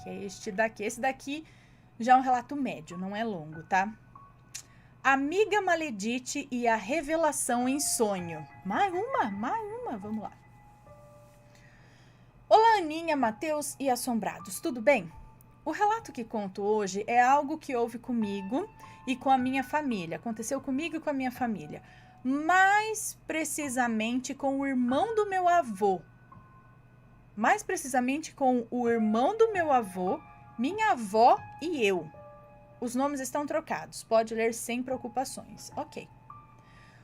que é este daqui. Esse daqui já é um relato médio, não é longo, tá? Amiga Maledite e a revelação em sonho. Mais uma, vamos lá. Olá, Aninha, Matheus e assombrados, tudo bem? O relato que conto hoje é algo que houve comigo e com a minha família. Aconteceu comigo e com a minha família. Mais precisamente com o irmão do meu avô. Mais precisamente com o irmão do meu avô, minha avó e eu. Os nomes estão trocados, pode ler sem preocupações. Ok.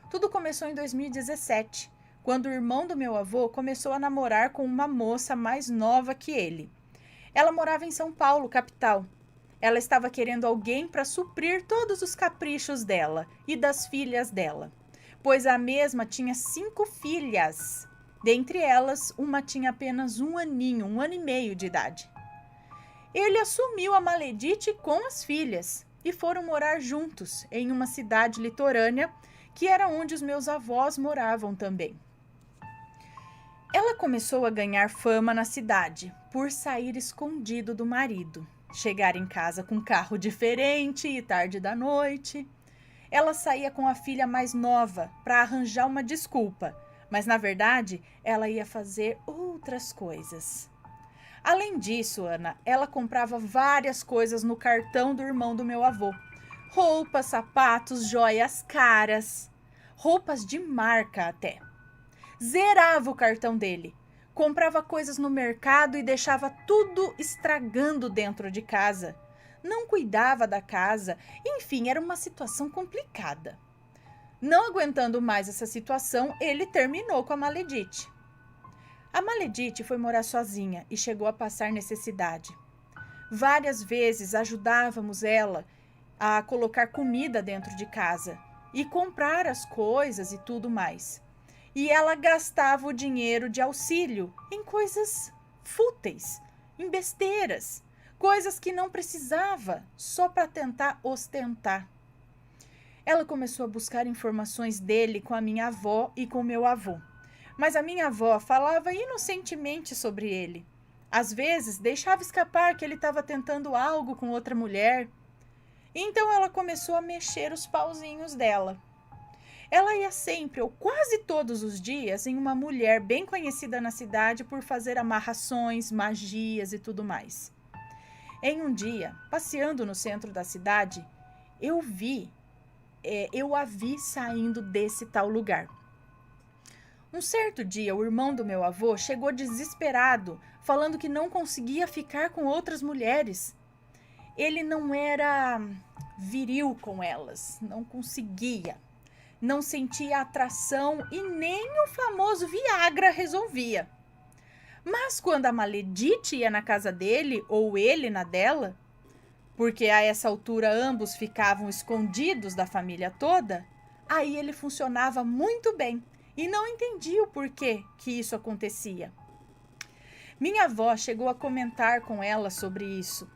Tudo começou em 2017, quando o irmão do meu avô começou a namorar com uma moça mais nova que ele. Ela morava em São Paulo, capital. Ela estava querendo alguém para suprir todos os caprichos dela e das filhas dela, pois a mesma tinha 5 filhas. Dentre elas, uma tinha apenas 1 aninho, 1 ano e meio de idade. Ele assumiu a Maledite com as filhas e foram morar juntos em uma cidade litorânea, que era onde os meus avós moravam também. Ela começou a ganhar fama na cidade por sair escondido do marido, chegar em casa com um carro diferente e tarde da noite. Ela saía com a filha mais nova para arranjar uma desculpa, mas na verdade ela ia fazer outras coisas. Além disso, Ana, ela comprava várias coisas no cartão do irmão do meu avô. Roupas, sapatos, joias caras, roupas de marca até. Zerava o cartão dele, comprava coisas no mercado e deixava tudo estragando dentro de casa. Não cuidava da casa, enfim, era uma situação complicada. Não aguentando mais essa situação, ele terminou com a Maledite. A Maledite foi morar sozinha e chegou a passar necessidade. Várias vezes ajudávamos ela a colocar comida dentro de casa e comprar as coisas e tudo mais. E ela gastava o dinheiro de auxílio em coisas fúteis, em besteiras, coisas que não precisava, só para tentar ostentar. Ela começou a buscar informações dele com a minha avó e com meu avô. Mas a minha avó falava inocentemente sobre ele. Às vezes, deixava escapar que ele estava tentando algo com outra mulher. Então, ela começou a mexer os pauzinhos dela. Ela ia sempre, ou quase todos os dias, em uma mulher bem conhecida na cidade por fazer amarrações, magias e tudo mais. Em um dia, passeando no centro da cidade, eu a vi saindo desse tal lugar. Um certo dia, o irmão do meu avô chegou desesperado, falando que não conseguia ficar com outras mulheres. Ele não era viril com elas, não conseguia. Não sentia atração e nem o famoso Viagra resolvia. Mas quando a Maledite ia na casa dele, ou ele na dela, porque a essa altura ambos ficavam escondidos da família toda, aí ele funcionava muito bem. E não entendi o porquê que isso acontecia. Minha avó chegou a comentar com ela sobre isso.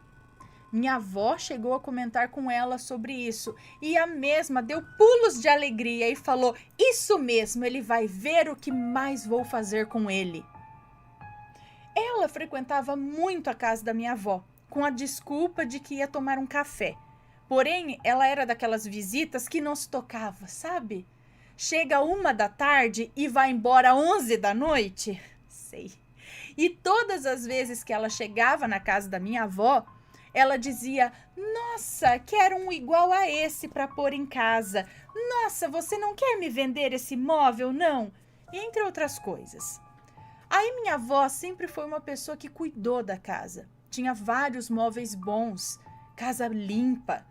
E a mesma deu pulos de alegria e falou: isso mesmo, ele vai ver o que mais vou fazer com ele. Ela frequentava muito a casa da minha avó, com a desculpa de que ia tomar um café. Porém, ela era daquelas visitas que não se tocava, sabe? Chega 1h e vai embora 11h. Sei. E todas as vezes que ela chegava na casa da minha avó, ela dizia: nossa, quero um igual a esse para pôr em casa. Nossa, você não quer me vender esse móvel, não? Entre outras coisas. Aí minha avó sempre foi uma pessoa que cuidou da casa. Tinha vários móveis bons, casa limpa.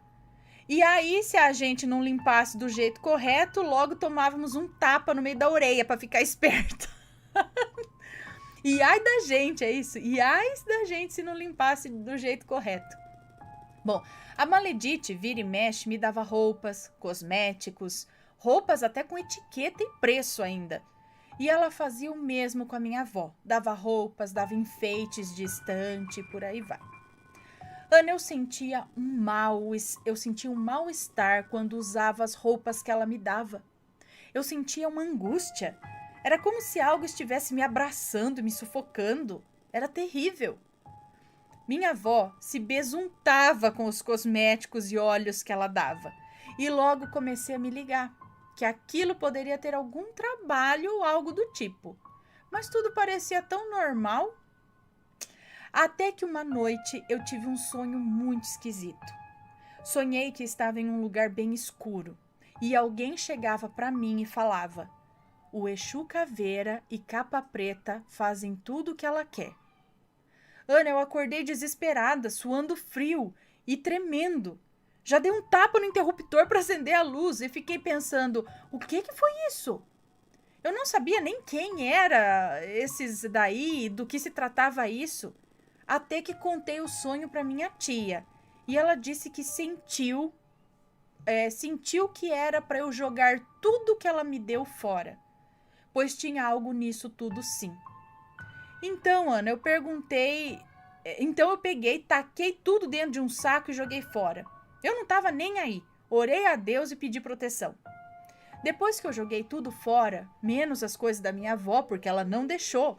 E aí, se a gente não limpasse do jeito correto, logo tomávamos um tapa no meio da orelha para ficar esperto. E ai da gente, é isso? E ai da gente se não limpasse do jeito correto. Bom, a Maledite vira e mexe me dava roupas, cosméticos, roupas até com etiqueta e preço ainda. E ela fazia o mesmo com a minha avó. Dava roupas, dava enfeites de estante, por aí vai. Ana, eu sentia um mal-estar quando usava as roupas que ela me dava. Eu sentia uma angústia. Era como se algo estivesse me abraçando, me sufocando. Era terrível. Minha avó se besuntava com os cosméticos e óleos que ela dava. E logo comecei a me ligar que aquilo poderia ter algum trabalho ou algo do tipo. Mas tudo parecia tão normal. Até que uma noite eu tive um sonho muito esquisito. Sonhei que estava em um lugar bem escuro e alguém chegava para mim e falava: o Exu Caveira e Capa Preta fazem tudo o que ela quer. Ana, eu acordei desesperada, suando frio e tremendo. Já dei um tapa no interruptor para acender a luz e fiquei pensando: o que foi isso? Eu não sabia nem quem era esses daí, do que se tratava isso. Até que contei o sonho para minha tia e ela disse que sentiu que era para eu jogar tudo que ela me deu fora, pois tinha algo nisso tudo sim. Então, Ana, eu peguei, taquei tudo dentro de um saco e joguei fora. Eu não estava nem aí. Orei a Deus e pedi proteção. Depois que eu joguei tudo fora, menos as coisas da minha avó, porque ela não deixou,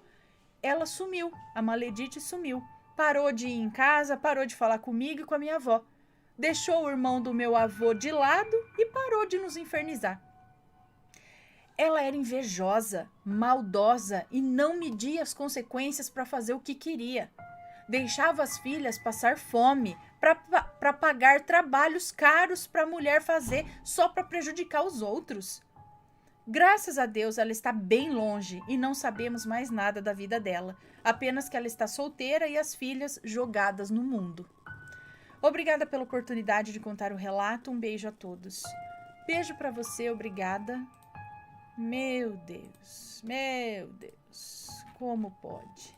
ela sumiu, a maledite sumiu. Parou de ir em casa, parou de falar comigo e com a minha avó. Deixou o irmão do meu avô de lado e parou de nos infernizar. Ela era invejosa, maldosa e não media as consequências para fazer o que queria. Deixava as filhas passar fome para pagar trabalhos caros para a mulher fazer só para prejudicar os outros. Graças a Deus ela está bem longe e não sabemos mais nada da vida dela, apenas que ela está solteira e as filhas jogadas no mundo. Obrigada pela oportunidade de contar o relato, um beijo a todos. Beijo para você, obrigada. Meu Deus, como pode?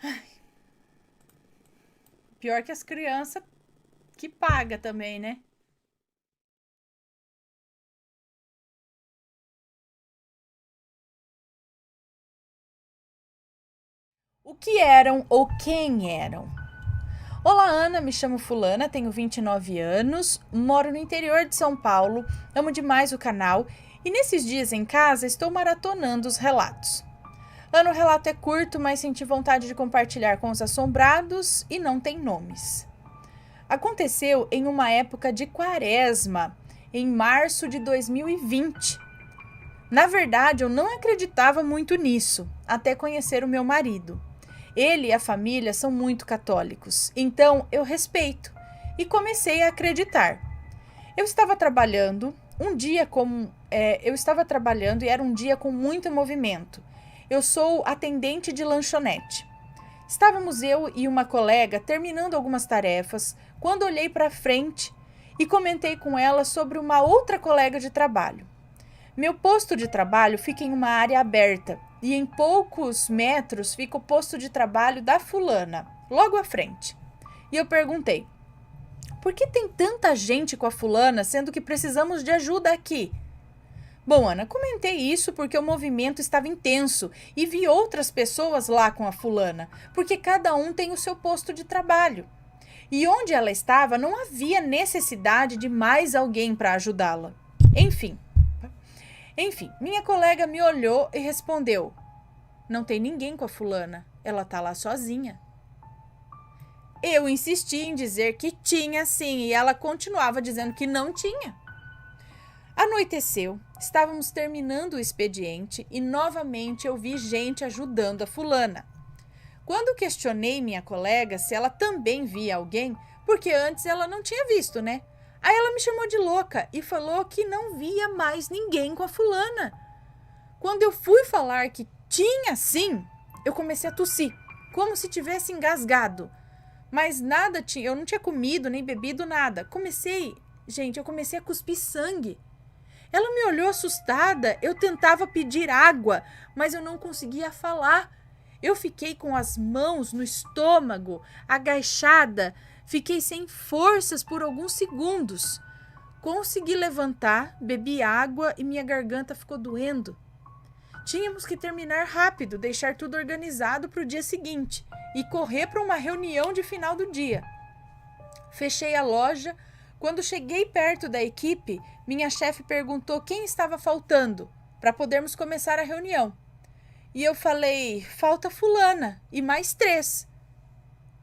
Ai. Pior que as crianças que paga também, né? O que eram ou quem eram? Olá, Ana, me chamo Fulana, tenho 29 anos, moro no interior de São Paulo, amo demais o canal e nesses dias em casa estou maratonando os relatos. Ana, o relato é curto, mas senti vontade de compartilhar com os assombrados e não tem nomes. Aconteceu em uma época de quaresma, em março de 2020. Na verdade, eu não acreditava muito nisso, até conhecer o meu marido. Ele e a família são muito católicos, então eu respeito e comecei a acreditar. Eu estava trabalhando e era um dia com muito movimento. Eu sou atendente de lanchonete. Estávamos eu e uma colega terminando algumas tarefas quando olhei para frente e comentei com ela sobre uma outra colega de trabalho. Meu posto de trabalho fica em uma área aberta e em poucos metros fica o posto de trabalho da fulana, logo à frente. E eu perguntei: por que tem tanta gente com a fulana, sendo que precisamos de ajuda aqui? Bom, Ana, comentei isso porque o movimento estava intenso e vi outras pessoas lá com a fulana, porque cada um tem o seu posto de trabalho. E onde ela estava não havia necessidade de mais alguém para ajudá-la. Enfim, minha colega me olhou e respondeu: não tem ninguém com a fulana, ela tá lá sozinha. Eu insisti em dizer que tinha sim e ela continuava dizendo que não tinha. Anoiteceu, estávamos terminando o expediente e novamente eu vi gente ajudando a fulana. Quando questionei minha colega se ela também via alguém, porque antes ela não tinha visto, né? Aí ela me chamou de louca e falou que não via mais ninguém com a fulana. Quando eu fui falar que tinha sim, eu comecei a tossir, como se tivesse engasgado. Mas nada tinha, eu não tinha comido nem bebido nada. Eu comecei a cuspir sangue. Ela me olhou assustada, eu tentava pedir água, mas eu não conseguia falar. Eu fiquei com as mãos no estômago, agachada, fiquei sem forças por alguns segundos. Consegui levantar, bebi água e minha garganta ficou doendo. Tínhamos que terminar rápido, deixar tudo organizado para o dia seguinte e correr para uma reunião de final do dia. Fechei a loja. Quando cheguei perto da equipe, minha chefe perguntou quem estava faltando para podermos começar a reunião. E eu falei, falta fulana e mais 3.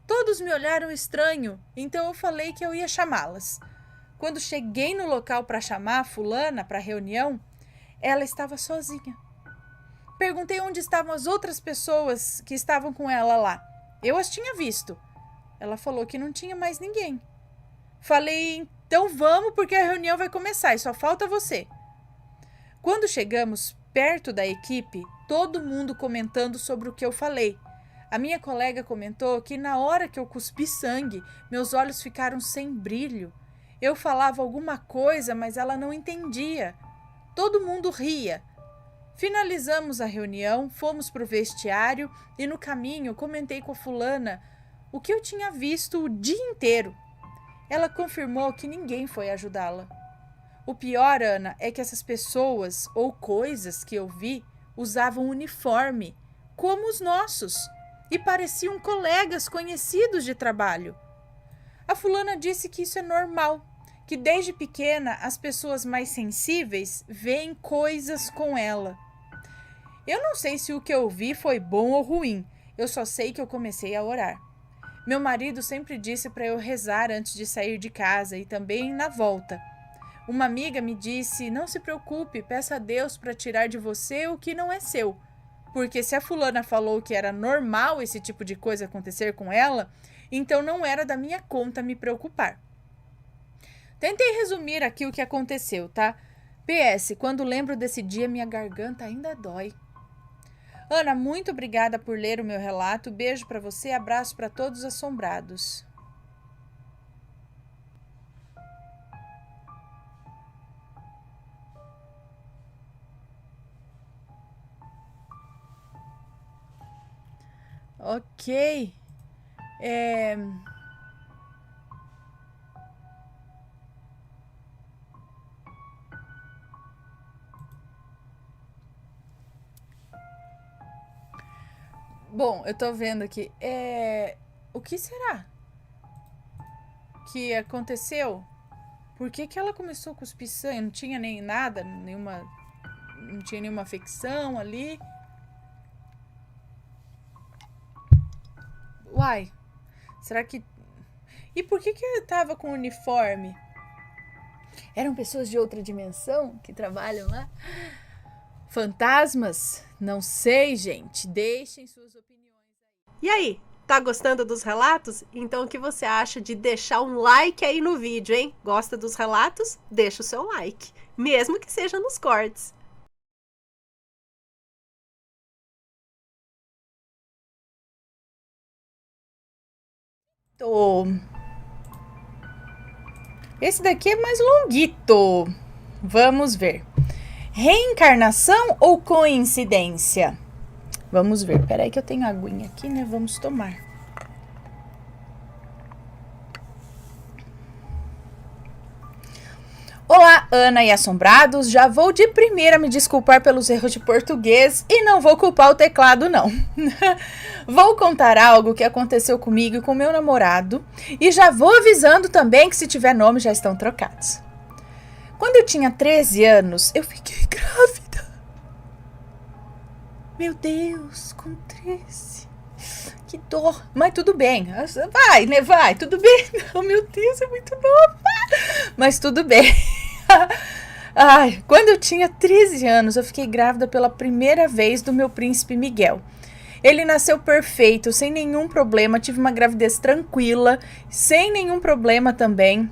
Todos me olharam estranho, então eu falei que eu ia chamá-las. Quando cheguei no local para chamar a fulana para a reunião, ela estava sozinha. Perguntei onde estavam as outras pessoas que estavam com ela lá. Eu as tinha visto. Ela falou que não tinha mais ninguém. Falei, então vamos porque a reunião vai começar e só falta você. Quando chegamos perto da equipe, todo mundo comentando sobre o que eu falei. A minha colega comentou que na hora que eu cuspi sangue, meus olhos ficaram sem brilho. Eu falava alguma coisa, mas ela não entendia. Todo mundo ria. Finalizamos a reunião, fomos para o vestiário e no caminho comentei com a fulana o que eu tinha visto o dia inteiro. Ela confirmou que ninguém foi ajudá-la. O pior, Ana, é que essas pessoas ou coisas que eu vi usavam uniforme, como os nossos, e pareciam colegas conhecidos de trabalho. A fulana disse que isso é normal, que desde pequena as pessoas mais sensíveis veem coisas com ela. Eu não sei se o que eu vi foi bom ou ruim, eu só sei que eu comecei a orar. Meu marido sempre disse para eu rezar antes de sair de casa e também na volta. Uma amiga me disse, não se preocupe, peça a Deus para tirar de você o que não é seu. Porque se a fulana falou que era normal esse tipo de coisa acontecer com ela, então não era da minha conta me preocupar. Tentei resumir aqui o que aconteceu, tá? PS, quando lembro desse dia, minha garganta ainda dói. Ana, muito obrigada por ler o meu relato. Beijo para você, abraço para todos os assombrados. Ok. Bom, eu tô vendo aqui. O que será que aconteceu? Por que ela começou a cuspir sangue? Não tinha nem nada, não tinha nenhuma afecção ali. Uai, será que... E por que ela tava com uniforme? Eram pessoas de outra dimensão que trabalham lá? Fantasmas? Não sei, gente. Deixem suas opiniões aí. E aí, tá gostando dos relatos? Então o que você acha de deixar um like aí no vídeo, hein? Gosta dos relatos? Deixa o seu like, mesmo que seja nos cortes. Esse daqui é mais longuito. Vamos ver. Reencarnação ou coincidência? Vamos ver. Peraí que eu tenho aguinha aqui, né? Vamos tomar. Olá, Ana e assombrados. Já vou de primeira me desculpar pelos erros de português e não vou culpar o teclado, não. Vou contar algo que aconteceu comigo e com meu namorado e já vou avisando também que se tiver nome já estão trocados. Quando eu tinha 13 anos, eu fiquei grávida. Meu Deus, com 13. Que dor. Mas tudo bem. Vai, né? Vai, tudo bem. Oh, meu Deus, é muito nova. Mas tudo bem. Ai, quando eu tinha 13 anos, eu fiquei grávida pela primeira vez do meu príncipe Miguel. Ele nasceu perfeito, sem nenhum problema. Tive uma gravidez tranquila, sem nenhum problema também.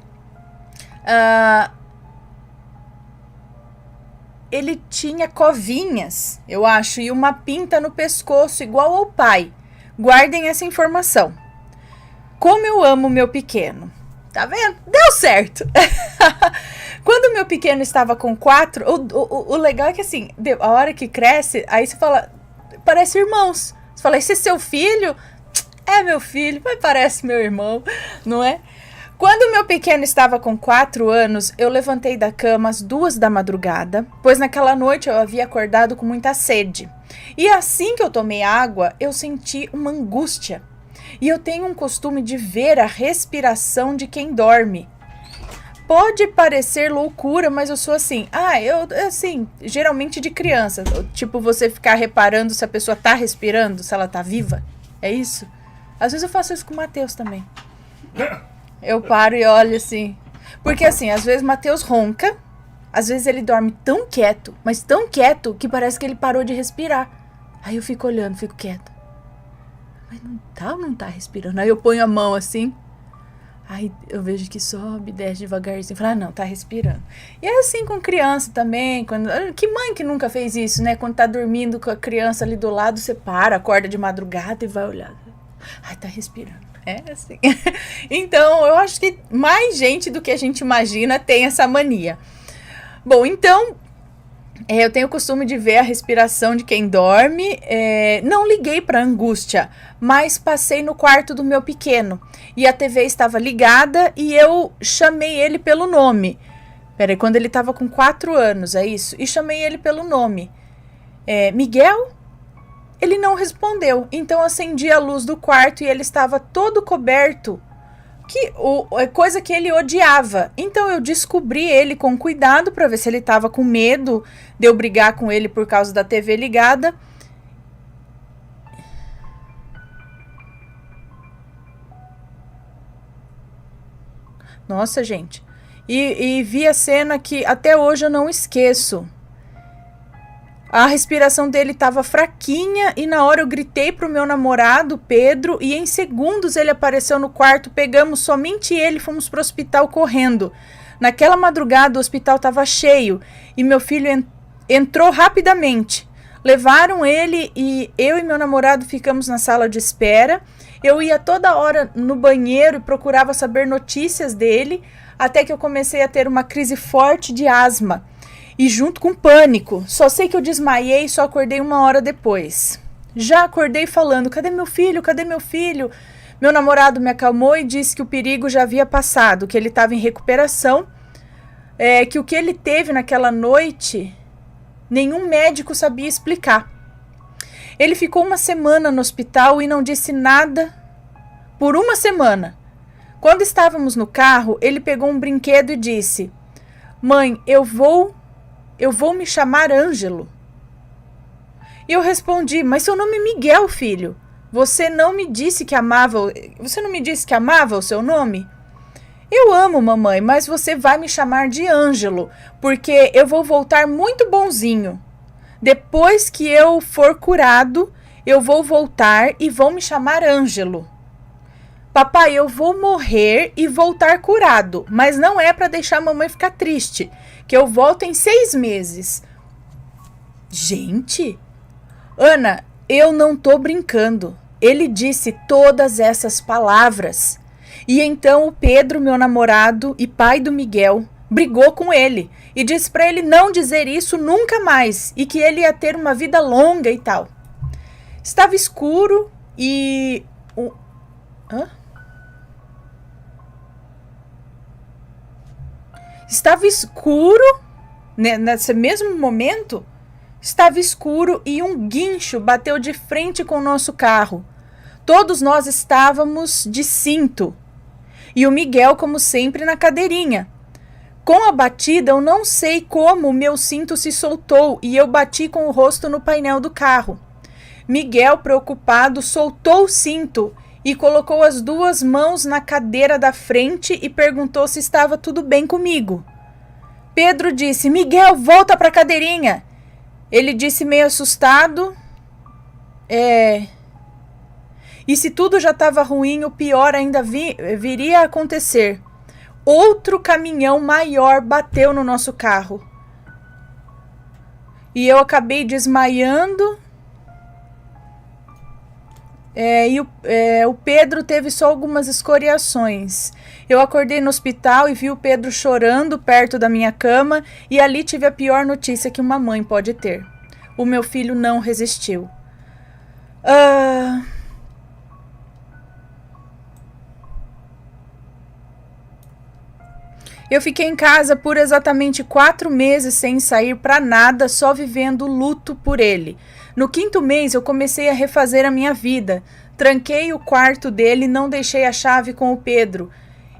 Ele tinha covinhas, eu acho, e uma pinta no pescoço, igual ao pai. Guardem essa informação. Como eu amo meu pequeno. Tá vendo? Deu certo. Quando meu pequeno estava com 4, o legal é que assim, a hora que cresce, aí você fala, parece irmãos. Você fala, esse é seu filho? É meu filho, mas parece meu irmão, não é? Quando meu pequeno estava com 4 anos, eu levantei da cama às 2 da madrugada, pois naquela noite eu havia acordado com muita sede. E assim que eu tomei água, eu senti uma angústia. E eu tenho um costume de ver a respiração de quem dorme. pode parecer loucura, mas eu sou assim. Assim, geralmente de criança. Tipo, você ficar reparando se a pessoa tá respirando, se ela tá viva. É isso? Às vezes eu faço isso com o Matheus também. Eu paro e olho assim. Porque assim, às vezes o Matheus ronca. Às vezes ele dorme tão quieto, mas tão quieto, que parece que ele parou de respirar. Aí eu fico olhando, fico quieta. Mas não tá ou não tá respirando? Aí eu ponho a mão assim. Aí eu vejo que sobe, desce devagarzinho. Falo, não, tá respirando. E é assim com criança também. Que mãe que nunca fez isso, né? Quando tá dormindo com a criança ali do lado, você para, acorda de madrugada e vai olhar. Ai, tá respirando. É assim. Então, eu acho que mais gente do que a gente imagina tem essa mania. Bom, então, eu tenho o costume de ver a respiração de quem dorme. Não liguei pra angústia, mas passei no quarto do meu pequeno. E a TV estava ligada e eu chamei ele pelo nome. Peraí, quando ele estava com 4 anos, é isso? E chamei ele pelo nome. Miguel? Ele não respondeu. Então acendi a luz do quarto e ele estava todo coberto. Coisa que ele odiava. Então eu descobri ele com cuidado para ver se ele estava com medo de eu brigar com ele por causa da TV ligada. Nossa, gente. E vi a cena que até hoje eu não esqueço. A respiração dele estava fraquinha e na hora eu gritei pro meu namorado, Pedro, e em segundos ele apareceu no quarto, pegamos somente ele e fomos pro hospital correndo. Naquela madrugada o hospital estava cheio e meu filho entrou rapidamente. Levaram ele e eu e meu namorado ficamos na sala de espera. Eu ia toda hora no banheiro e procurava saber notícias dele, até que eu comecei a ter uma crise forte de asma. E junto com pânico. Só sei que eu desmaiei e só acordei 1 hora depois. Já acordei falando, cadê meu filho? Cadê meu filho? Meu namorado me acalmou e disse que o perigo já havia passado, que ele estava em recuperação, que o que ele teve naquela noite, nenhum médico sabia explicar. Ele ficou 1 semana no hospital e não disse nada por 1 semana. Quando estávamos no carro, ele pegou um brinquedo e disse, mãe, eu vou me chamar Ângelo. E eu respondi, mas seu nome é Miguel, filho. Você não me disse que amava o seu nome? Eu amo, mamãe, mas você vai me chamar de Ângelo, porque eu vou voltar muito bonzinho. Depois que eu for curado, eu vou voltar e vão me chamar Ângelo. Papai, eu vou morrer e voltar curado, mas não é para deixar a mamãe ficar triste, que eu volto em 6 meses. Gente, Ana, eu não tô brincando. Ele disse todas essas palavras. E então o Pedro, meu namorado e pai do Miguel, brigou com ele e disse para ele não dizer isso nunca mais e que ele ia ter uma vida longa e tal. Estava escuro e... Estava escuro, né, nesse mesmo momento, estava escuro e um guincho bateu de frente com o nosso carro. Todos nós estávamos de cinto e o Miguel, como sempre, na cadeirinha. Com a batida, eu não sei como o meu cinto se soltou e eu bati com o rosto no painel do carro. Miguel, preocupado, soltou o cinto e colocou as 2 mãos na cadeira da frente e perguntou se estava tudo bem comigo. Pedro disse, Miguel, volta para a cadeirinha. Ele disse meio assustado, e se tudo já estava ruim, o pior ainda viria a acontecer. Outro caminhão maior bateu no nosso carro. E eu acabei desmaiando. O Pedro teve só algumas escoriações. Eu acordei no hospital e vi o Pedro chorando perto da minha cama e ali tive a pior notícia que uma mãe pode ter. O meu filho não resistiu. Eu fiquei em casa por exatamente 4 meses sem sair para nada, só vivendo luto por ele. No 5º mês eu comecei a refazer a minha vida. Tranquei o quarto dele e não deixei a chave com o Pedro.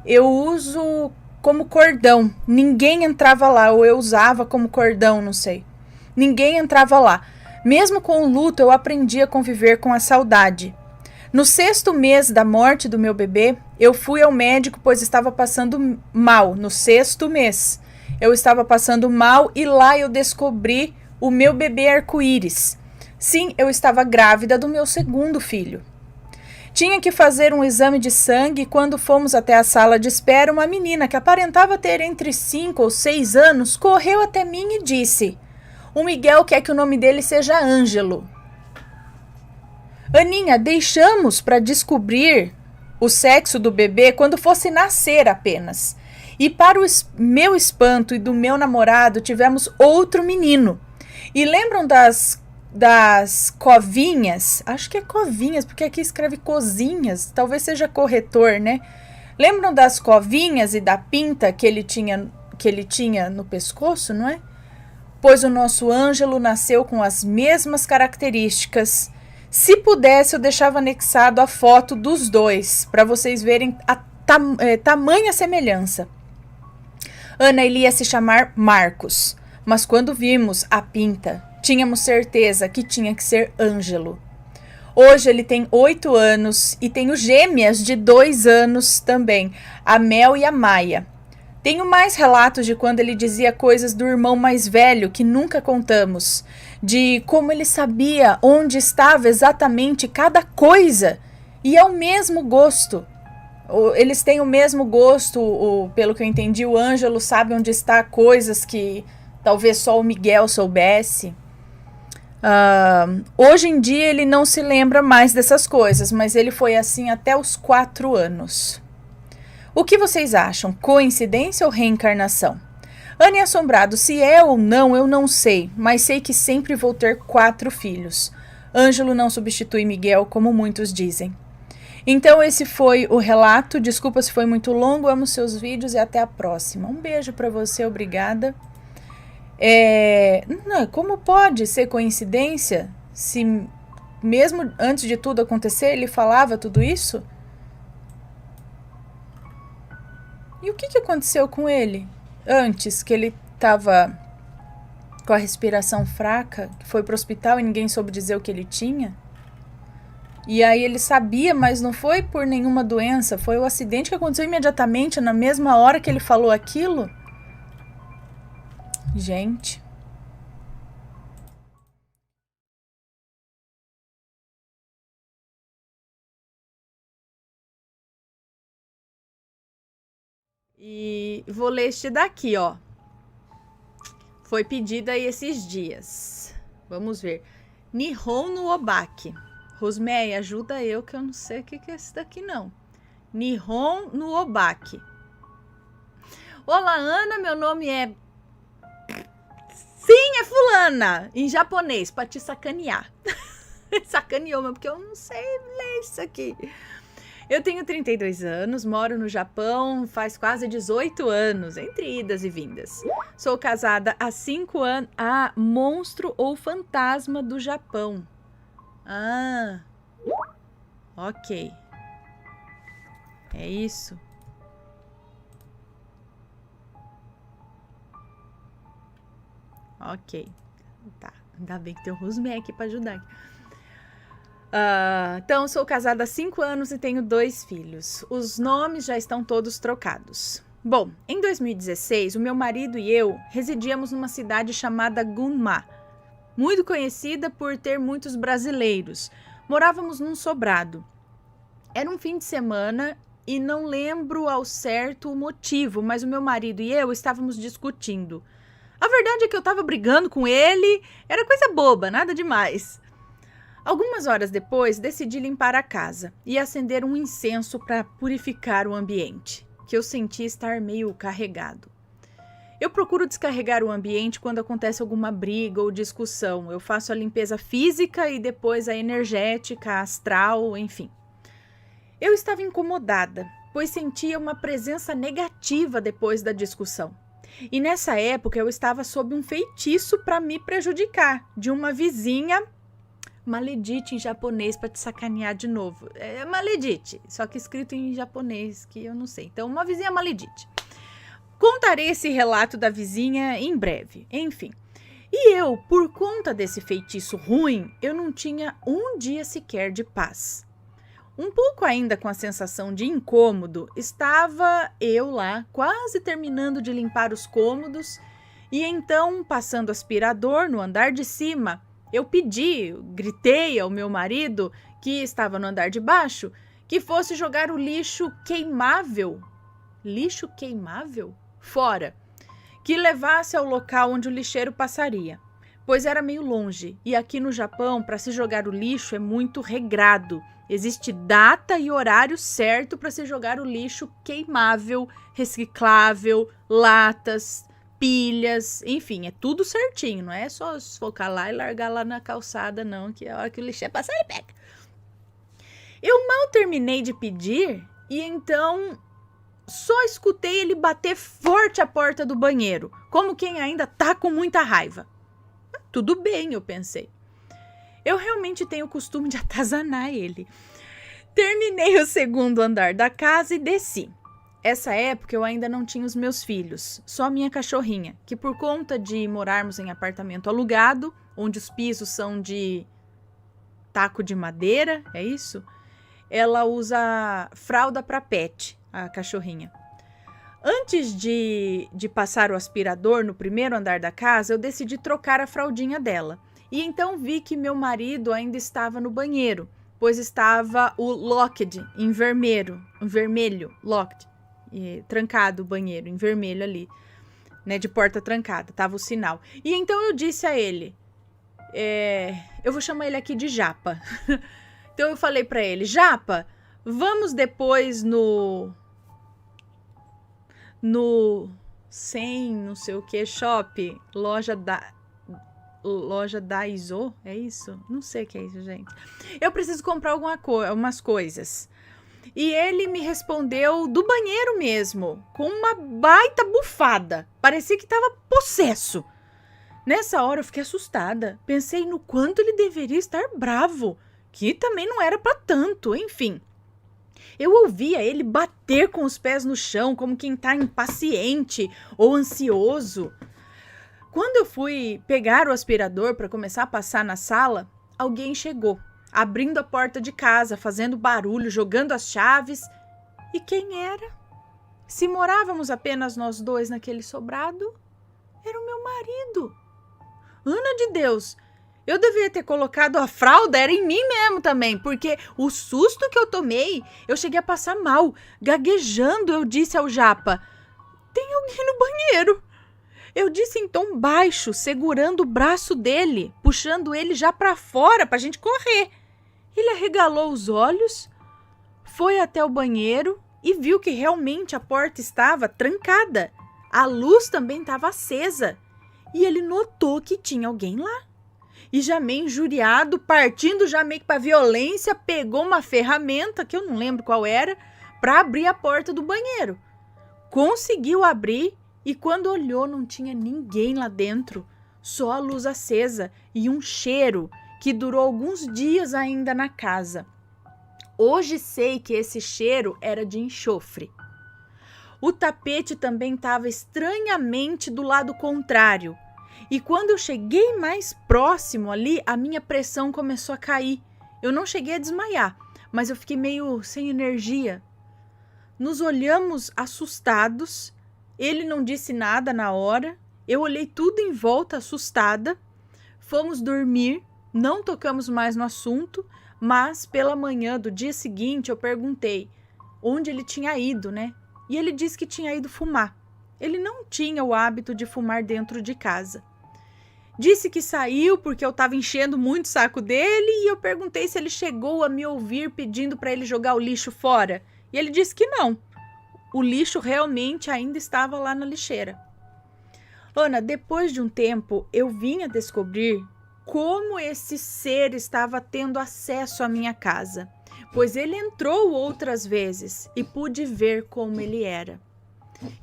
Eu uso como cordão. Ninguém entrava lá, ou eu usava como cordão, não sei. Ninguém entrava lá. Mesmo com o luto, eu aprendi a conviver com a saudade. No 6º mês da morte do meu bebê, eu fui ao médico, pois estava passando mal. No 6º mês, eu estava passando mal e lá eu descobri o meu bebê arco-íris. Sim, eu estava grávida do meu 2º filho. Tinha que fazer um exame de sangue e quando fomos até a sala de espera, uma menina que aparentava ter entre 5 ou 6 anos correu até mim e disse: "O Miguel quer que o nome dele seja Ângelo." Aninha, deixamos para descobrir o sexo do bebê quando fosse nascer apenas. E para o meu espanto e do meu namorado, tivemos outro menino. E lembram das covinhas? Acho que é covinhas, porque aqui escreve cozinhas. Talvez seja corretor, né? Lembram das covinhas e da pinta que ele tinha no pescoço, não é? Pois o nosso Ângelo nasceu com as mesmas características. Se pudesse, eu deixava anexado a foto dos dois, para vocês verem a tamanha semelhança. Ana iria se chamar Marcos, mas quando vimos a pinta, tínhamos certeza que tinha que ser Ângelo. Hoje ele tem 8 anos e tenho gêmeas de 2 anos também, a Mel e a Maia. Tenho mais relatos de quando ele dizia coisas do irmão mais velho que nunca contamos, de como ele sabia onde estava exatamente cada coisa e é o mesmo gosto. Eles têm o mesmo gosto, pelo que eu entendi, o Ângelo sabe onde está coisas que talvez só o Miguel soubesse. Hoje em dia ele não se lembra mais dessas coisas, mas ele foi assim até os 4 anos. O que vocês acham? Coincidência ou reencarnação? Ana e Assombrado, se é ou não, eu não sei, mas sei que sempre vou ter 4 filhos. Ângelo não substitui Miguel, como muitos dizem. Então esse foi o relato, desculpa se foi muito longo, amo seus vídeos e até a próxima. Um beijo para você, obrigada. Como pode ser coincidência se mesmo antes de tudo acontecer ele falava tudo isso? E o que aconteceu com ele antes, que ele estava com a respiração fraca, que foi para o hospital e ninguém soube dizer o que ele tinha? E aí ele sabia, mas não foi por nenhuma doença, foi o acidente que aconteceu imediatamente, na mesma hora que ele falou aquilo? Gente. E vou ler este daqui, ó. Foi pedido aí esses dias. Vamos ver. Nihon no Obaki. Rosmeia, ajuda eu que eu não sei o que é esse daqui não. Nihon no Obaki. Olá, Ana, meu nome é... Sim, é fulana. Em japonês, pra te sacanear. Sacaneou, mas porque eu não sei ler isso aqui. Eu tenho 32 anos, moro no Japão faz quase 18 anos, entre idas e vindas. Sou casada há 5 anos. Ah, monstro ou fantasma do Japão. Ah, ok. É isso. Ok. Tá, ainda bem que tem o Rusme aqui pra ajudar. Então, sou casada há 5 anos e tenho 2 filhos. Os nomes já estão todos trocados. Bom, em 2016, o meu marido e eu residíamos numa cidade chamada Gunma, muito conhecida por ter muitos brasileiros. Morávamos num sobrado. Era um fim de semana e não lembro ao certo o motivo, mas o meu marido e eu estávamos discutindo. A verdade é que eu estava brigando com ele, era coisa boba, nada demais. Algumas horas depois, decidi limpar a casa e acender um incenso para purificar o ambiente, que eu senti estar meio carregado. Eu procuro descarregar o ambiente quando acontece alguma briga ou discussão. Eu faço a limpeza física e depois a energética, astral, enfim. Eu estava incomodada, pois sentia uma presença negativa depois da discussão. E nessa época eu estava sob um feitiço para me prejudicar, de uma vizinha... Maledite em japonês para te sacanear de novo. É maledite, só que escrito em japonês, que eu não sei. Então, uma vizinha maledite. Contarei esse relato da vizinha em breve. Enfim. E eu, por conta desse feitiço ruim, eu não tinha um dia sequer de paz. Um pouco ainda com a sensação de incômodo, estava eu lá, quase terminando de limpar os cômodos, e então, passando o aspirador no andar de cima, eu gritei ao meu marido, que estava no andar de baixo, que fosse jogar o lixo queimável fora, que levasse ao local onde o lixeiro passaria, pois era meio longe, e aqui no Japão, para se jogar o lixo é muito regrado. Existe data e horário certo para se jogar o lixo queimável, reciclável, latas, pilhas, enfim, é tudo certinho, não é só focar lá e largar lá na calçada, não, que a hora que o lixo passar ele pega. Eu mal terminei de pedir e então só escutei ele bater forte a porta do banheiro, como quem ainda tá com muita raiva. Tudo bem, eu pensei. Eu realmente tenho o costume de atazanar ele. Terminei o segundo andar da casa e desci. Essa época eu ainda não tinha os meus filhos, só minha cachorrinha, que por conta de morarmos em apartamento alugado, onde os pisos são de taco de madeira, é isso? Ela usa fralda para pet, a cachorrinha. Antes de passar o aspirador no primeiro andar da casa, eu decidi trocar a fraldinha dela. E então vi que meu marido ainda estava no banheiro, pois estava o locked em vermelho, locked, trancado o banheiro, em vermelho ali, né, de porta trancada, tava o sinal. E então eu disse a ele, eu vou chamar ele aqui de Japa. Então eu falei para ele, Japa, vamos depois no sem não sei o que shop, loja Daiso, é isso? Não sei o que é isso, gente. Eu preciso comprar algumas coisas. E ele me respondeu do banheiro mesmo, com uma baita bufada. Parecia que estava possesso. Nessa hora eu fiquei assustada. Pensei no quanto ele deveria estar bravo, que também não era para tanto, enfim. Eu ouvia ele bater com os pés no chão, como quem está impaciente ou ansioso. Quando eu fui pegar o aspirador para começar a passar na sala, alguém chegou, abrindo a porta de casa, fazendo barulho, jogando as chaves. E quem era? Se morávamos apenas nós dois naquele sobrado, era o meu marido. Ana de Deus, eu devia ter colocado a fralda, era em mim mesmo também, porque o susto que eu tomei, eu cheguei a passar mal. Gaguejando, eu disse ao Japa, tem alguém no banheiro. Eu disse em tom baixo, segurando o braço dele, puxando ele já para fora para a gente correr. Ele arregalou os olhos, foi até o banheiro e viu que realmente a porta estava trancada. A luz também estava acesa e ele notou que tinha alguém lá. E já meio injuriado, partindo já meio que para violência, pegou uma ferramenta, que eu não lembro qual era, para abrir a porta do banheiro. Conseguiu abrir. E quando olhou, não tinha ninguém lá dentro, só a luz acesa e um cheiro que durou alguns dias ainda na casa. Hoje sei que esse cheiro era de enxofre. O tapete também estava estranhamente do lado contrário. E quando eu cheguei mais próximo ali, a minha pressão começou a cair. Eu não cheguei a desmaiar, mas eu fiquei meio sem energia. Nos olhamos assustados. Ele não disse nada na hora, eu olhei tudo em volta assustada, fomos dormir, não tocamos mais no assunto, mas pela manhã do dia seguinte eu perguntei onde ele tinha ido, né? E ele disse que tinha ido fumar. Ele não tinha o hábito de fumar dentro de casa. Disse que saiu porque eu estava enchendo muito o saco dele e eu perguntei se ele chegou a me ouvir pedindo para ele jogar o lixo fora. E ele disse que não. O lixo realmente ainda estava lá na lixeira. Ana, depois de um tempo, eu vim a descobrir como esse ser estava tendo acesso à minha casa, pois ele entrou outras vezes e pude ver como ele era.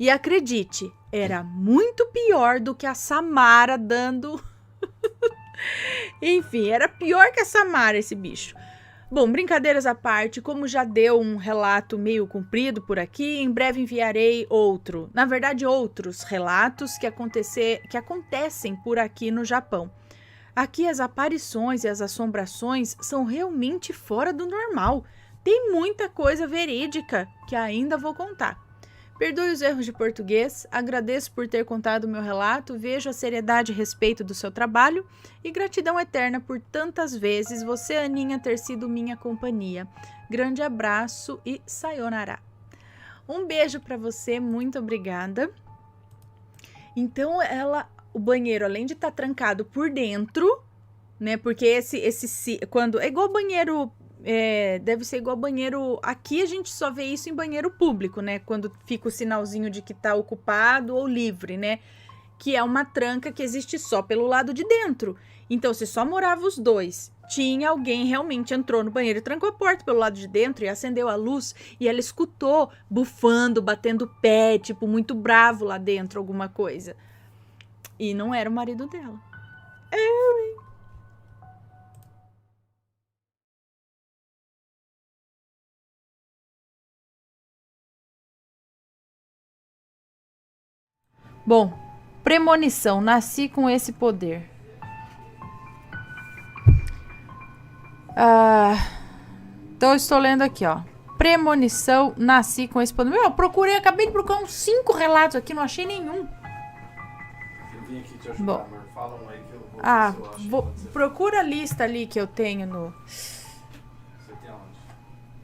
E acredite, era muito pior do que a Samara dando... Enfim, era pior que a Samara esse bicho. Bom, brincadeiras à parte, como já deu um relato meio comprido por aqui, em breve enviarei outro. Na verdade, outros relatos que acontecem por aqui no Japão. Aqui as aparições e as assombrações são realmente fora do normal. Tem muita coisa verídica que ainda vou contar. Perdoe os erros de português, agradeço por ter contado o meu relato, vejo a seriedade e respeito do seu trabalho e gratidão eterna por tantas vezes você, Aninha, ter sido minha companhia. Grande abraço e sayonara. Um beijo para você, muito obrigada. Então, o banheiro, além de estar trancado por dentro, né, porque quando é igual banheiro... deve ser igual banheiro. Aqui a gente só vê isso em banheiro público, né? Quando fica o sinalzinho de que tá ocupado ou livre, né? Que é uma tranca que existe só pelo lado de dentro. Então, se só morava os dois, tinha alguém realmente entrou no banheiro e trancou a porta pelo lado de dentro e acendeu a luz e ela escutou bufando, batendo pé, tipo, muito bravo lá dentro, alguma coisa. E não era o marido dela. Bom, premonição, nasci com esse poder. Então eu estou lendo aqui, ó. Premonição, nasci com esse poder. Eu procurei, acabei de procurar uns 5 relatos aqui, não achei nenhum. Eu vim aqui te ajudar, Bom. amor. Fala um aí que eu vou ver se eu acho que pode ser. Procura a lista ali que eu tenho Você tem aonde?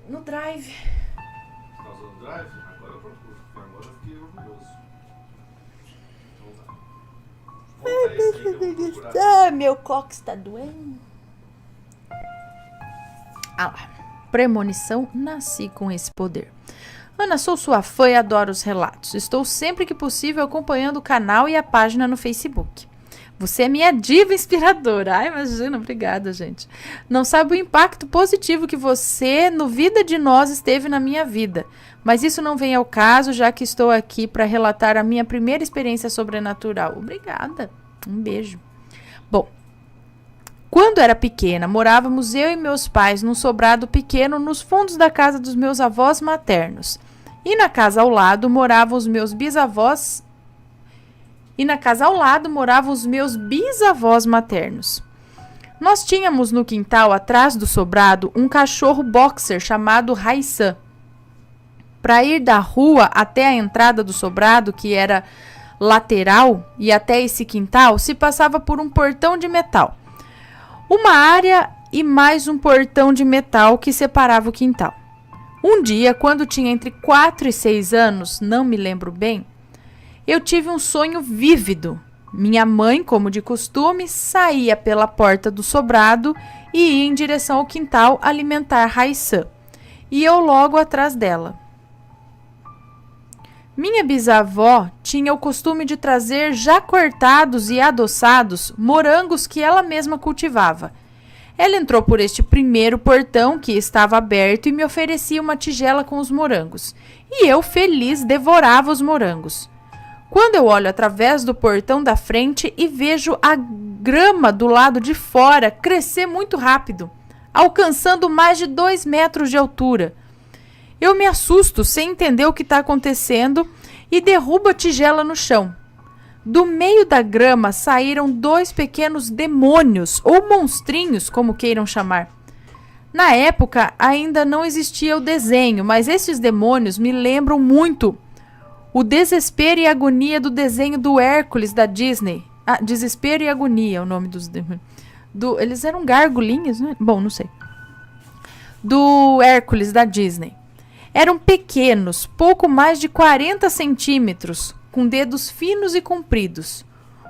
no Drive. Você tá usando o Drive? Agora eu procuro. Agora eu fiquei orgulhoso. Então tá. Conta esse aí que eu vou procurar. Meu cox tá doendo. Lá. Premonição, nasci com esse poder. Ana, sou sua fã e adoro os relatos. Estou sempre que possível acompanhando o canal e a página no Facebook. Você é minha diva inspiradora. Ai, imagina, obrigada, gente. Não sabe o impacto positivo que você, no vida de nós, esteve na minha vida. Mas isso não vem ao caso, já que estou aqui para relatar a minha primeira experiência sobrenatural. Obrigada. Um beijo. Bom, quando era pequena, morávamos eu e meus pais num sobrado pequeno nos fundos da casa dos meus avós maternos. E na casa ao lado moravam os meus bisavós. Maternos. Nós tínhamos no quintal atrás do sobrado um cachorro boxer chamado Raisan. Para ir da rua até a entrada do sobrado, que era lateral, e até esse quintal, se passava por um portão de metal. Uma área e mais um portão de metal que separava o quintal. Um dia, quando tinha entre 4 e 6 anos, não me lembro bem, eu tive um sonho vívido. Minha mãe, como de costume, saía pela porta do sobrado e ia em direção ao quintal alimentar Raisan, e eu logo atrás dela. Minha bisavó tinha o costume de trazer já cortados e adoçados morangos que ela mesma cultivava. Ela entrou por este primeiro portão que estava aberto e me oferecia uma tigela com os morangos. E eu, feliz, devorava os morangos. Quando eu olho através do portão da frente e vejo a grama do lado de fora crescer muito rápido, alcançando mais de 2 metros de altura. Eu me assusto sem entender o que está acontecendo e derrubo a tigela no chão. Do meio da grama saíram 2 pequenos demônios, ou monstrinhos, como queiram chamar. Na época ainda não existia o desenho, mas esses demônios me lembram muito o desespero e agonia do desenho do Hércules da Disney. Desespero e agonia é o nome dos demônios. Eles eram gargulinhas, né? Bom, não sei. Do Hércules da Disney. Eram pequenos, pouco mais de 40 centímetros, com dedos finos e compridos.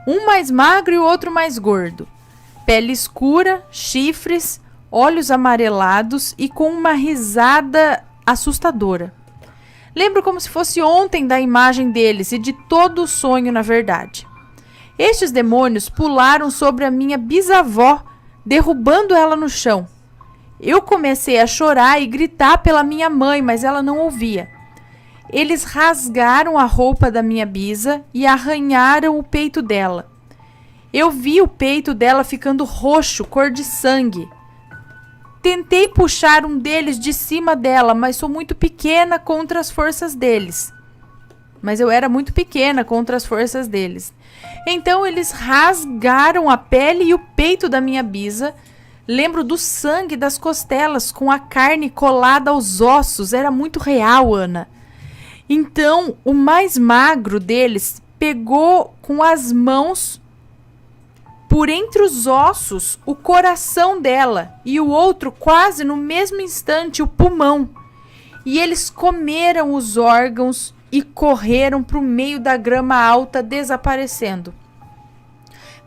Um mais magro e o outro mais gordo. Pele escura, chifres, olhos amarelados e com uma risada assustadora. Lembro como se fosse ontem da imagem deles e de todo o sonho, na verdade. Estes demônios pularam sobre a minha bisavó, derrubando ela no chão. Eu comecei a chorar e gritar pela minha mãe, mas ela não ouvia. Eles rasgaram a roupa da minha bisa e arranharam o peito dela. Eu vi o peito dela ficando roxo, cor de sangue. tentei puxar um deles de cima dela, mas sou muito pequena contra as forças deles. Mas eu era muito pequena contra as forças deles. Então eles rasgaram a pele e o peito da minha bisa. Lembro do sangue das costelas com a carne colada aos ossos. Era muito real, Ana. Então o mais magro deles pegou com as mãos por entre os ossos o coração dela e o outro quase no mesmo instante o pulmão. E eles comeram os órgãos e correram para o meio da grama alta, desaparecendo.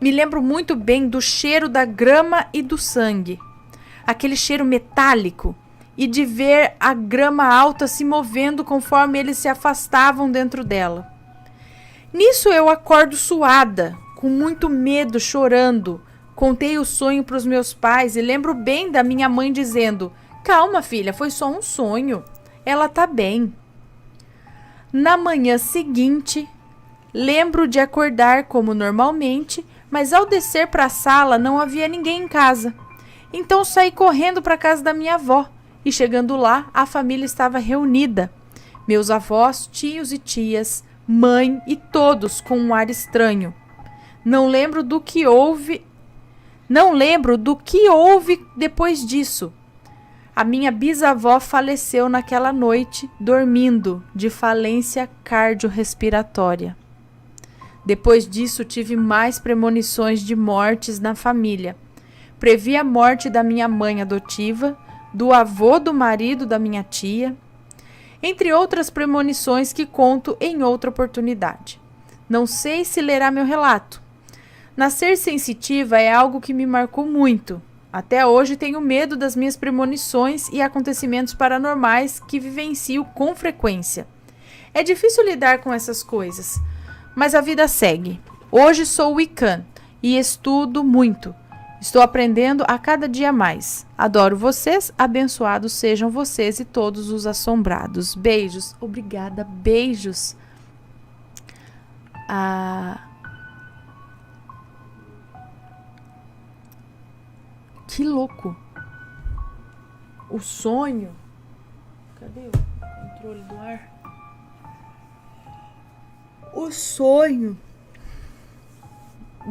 Me lembro muito bem do cheiro da grama e do sangue, aquele cheiro metálico, e de ver a grama alta se movendo conforme eles se afastavam dentro dela. Nisso eu acordo suada, com muito medo, chorando. Contei o sonho para os meus pais e lembro bem da minha mãe dizendo: "Calma, filha, foi só um sonho. Ela tá bem." Na manhã seguinte, lembro de acordar como normalmente, mas ao descer para a sala não havia ninguém em casa. Então saí correndo para a casa da minha avó e chegando lá, a família estava reunida. Meus avós, tios e tias, mãe e todos com um ar estranho. Não lembro do que houve depois disso. A minha bisavó faleceu naquela noite, dormindo, de falência cardiorrespiratória. Depois disso, tive mais premonições de mortes na família. Previ a morte da minha mãe adotiva, do avô do marido da minha tia, entre outras premonições que conto em outra oportunidade. Não sei se lerá meu relato. Nascer sensitiva é algo que me marcou muito. Até hoje tenho medo das minhas premonições e acontecimentos paranormais que vivencio com frequência. É difícil lidar com essas coisas, mas a vida segue. Hoje sou Wiccan e estudo muito. Estou aprendendo a cada dia mais. Adoro vocês, abençoados sejam vocês e todos os assombrados. Beijos. Obrigada, beijos. Que louco. O sonho. Cadê o controle do ar? O sonho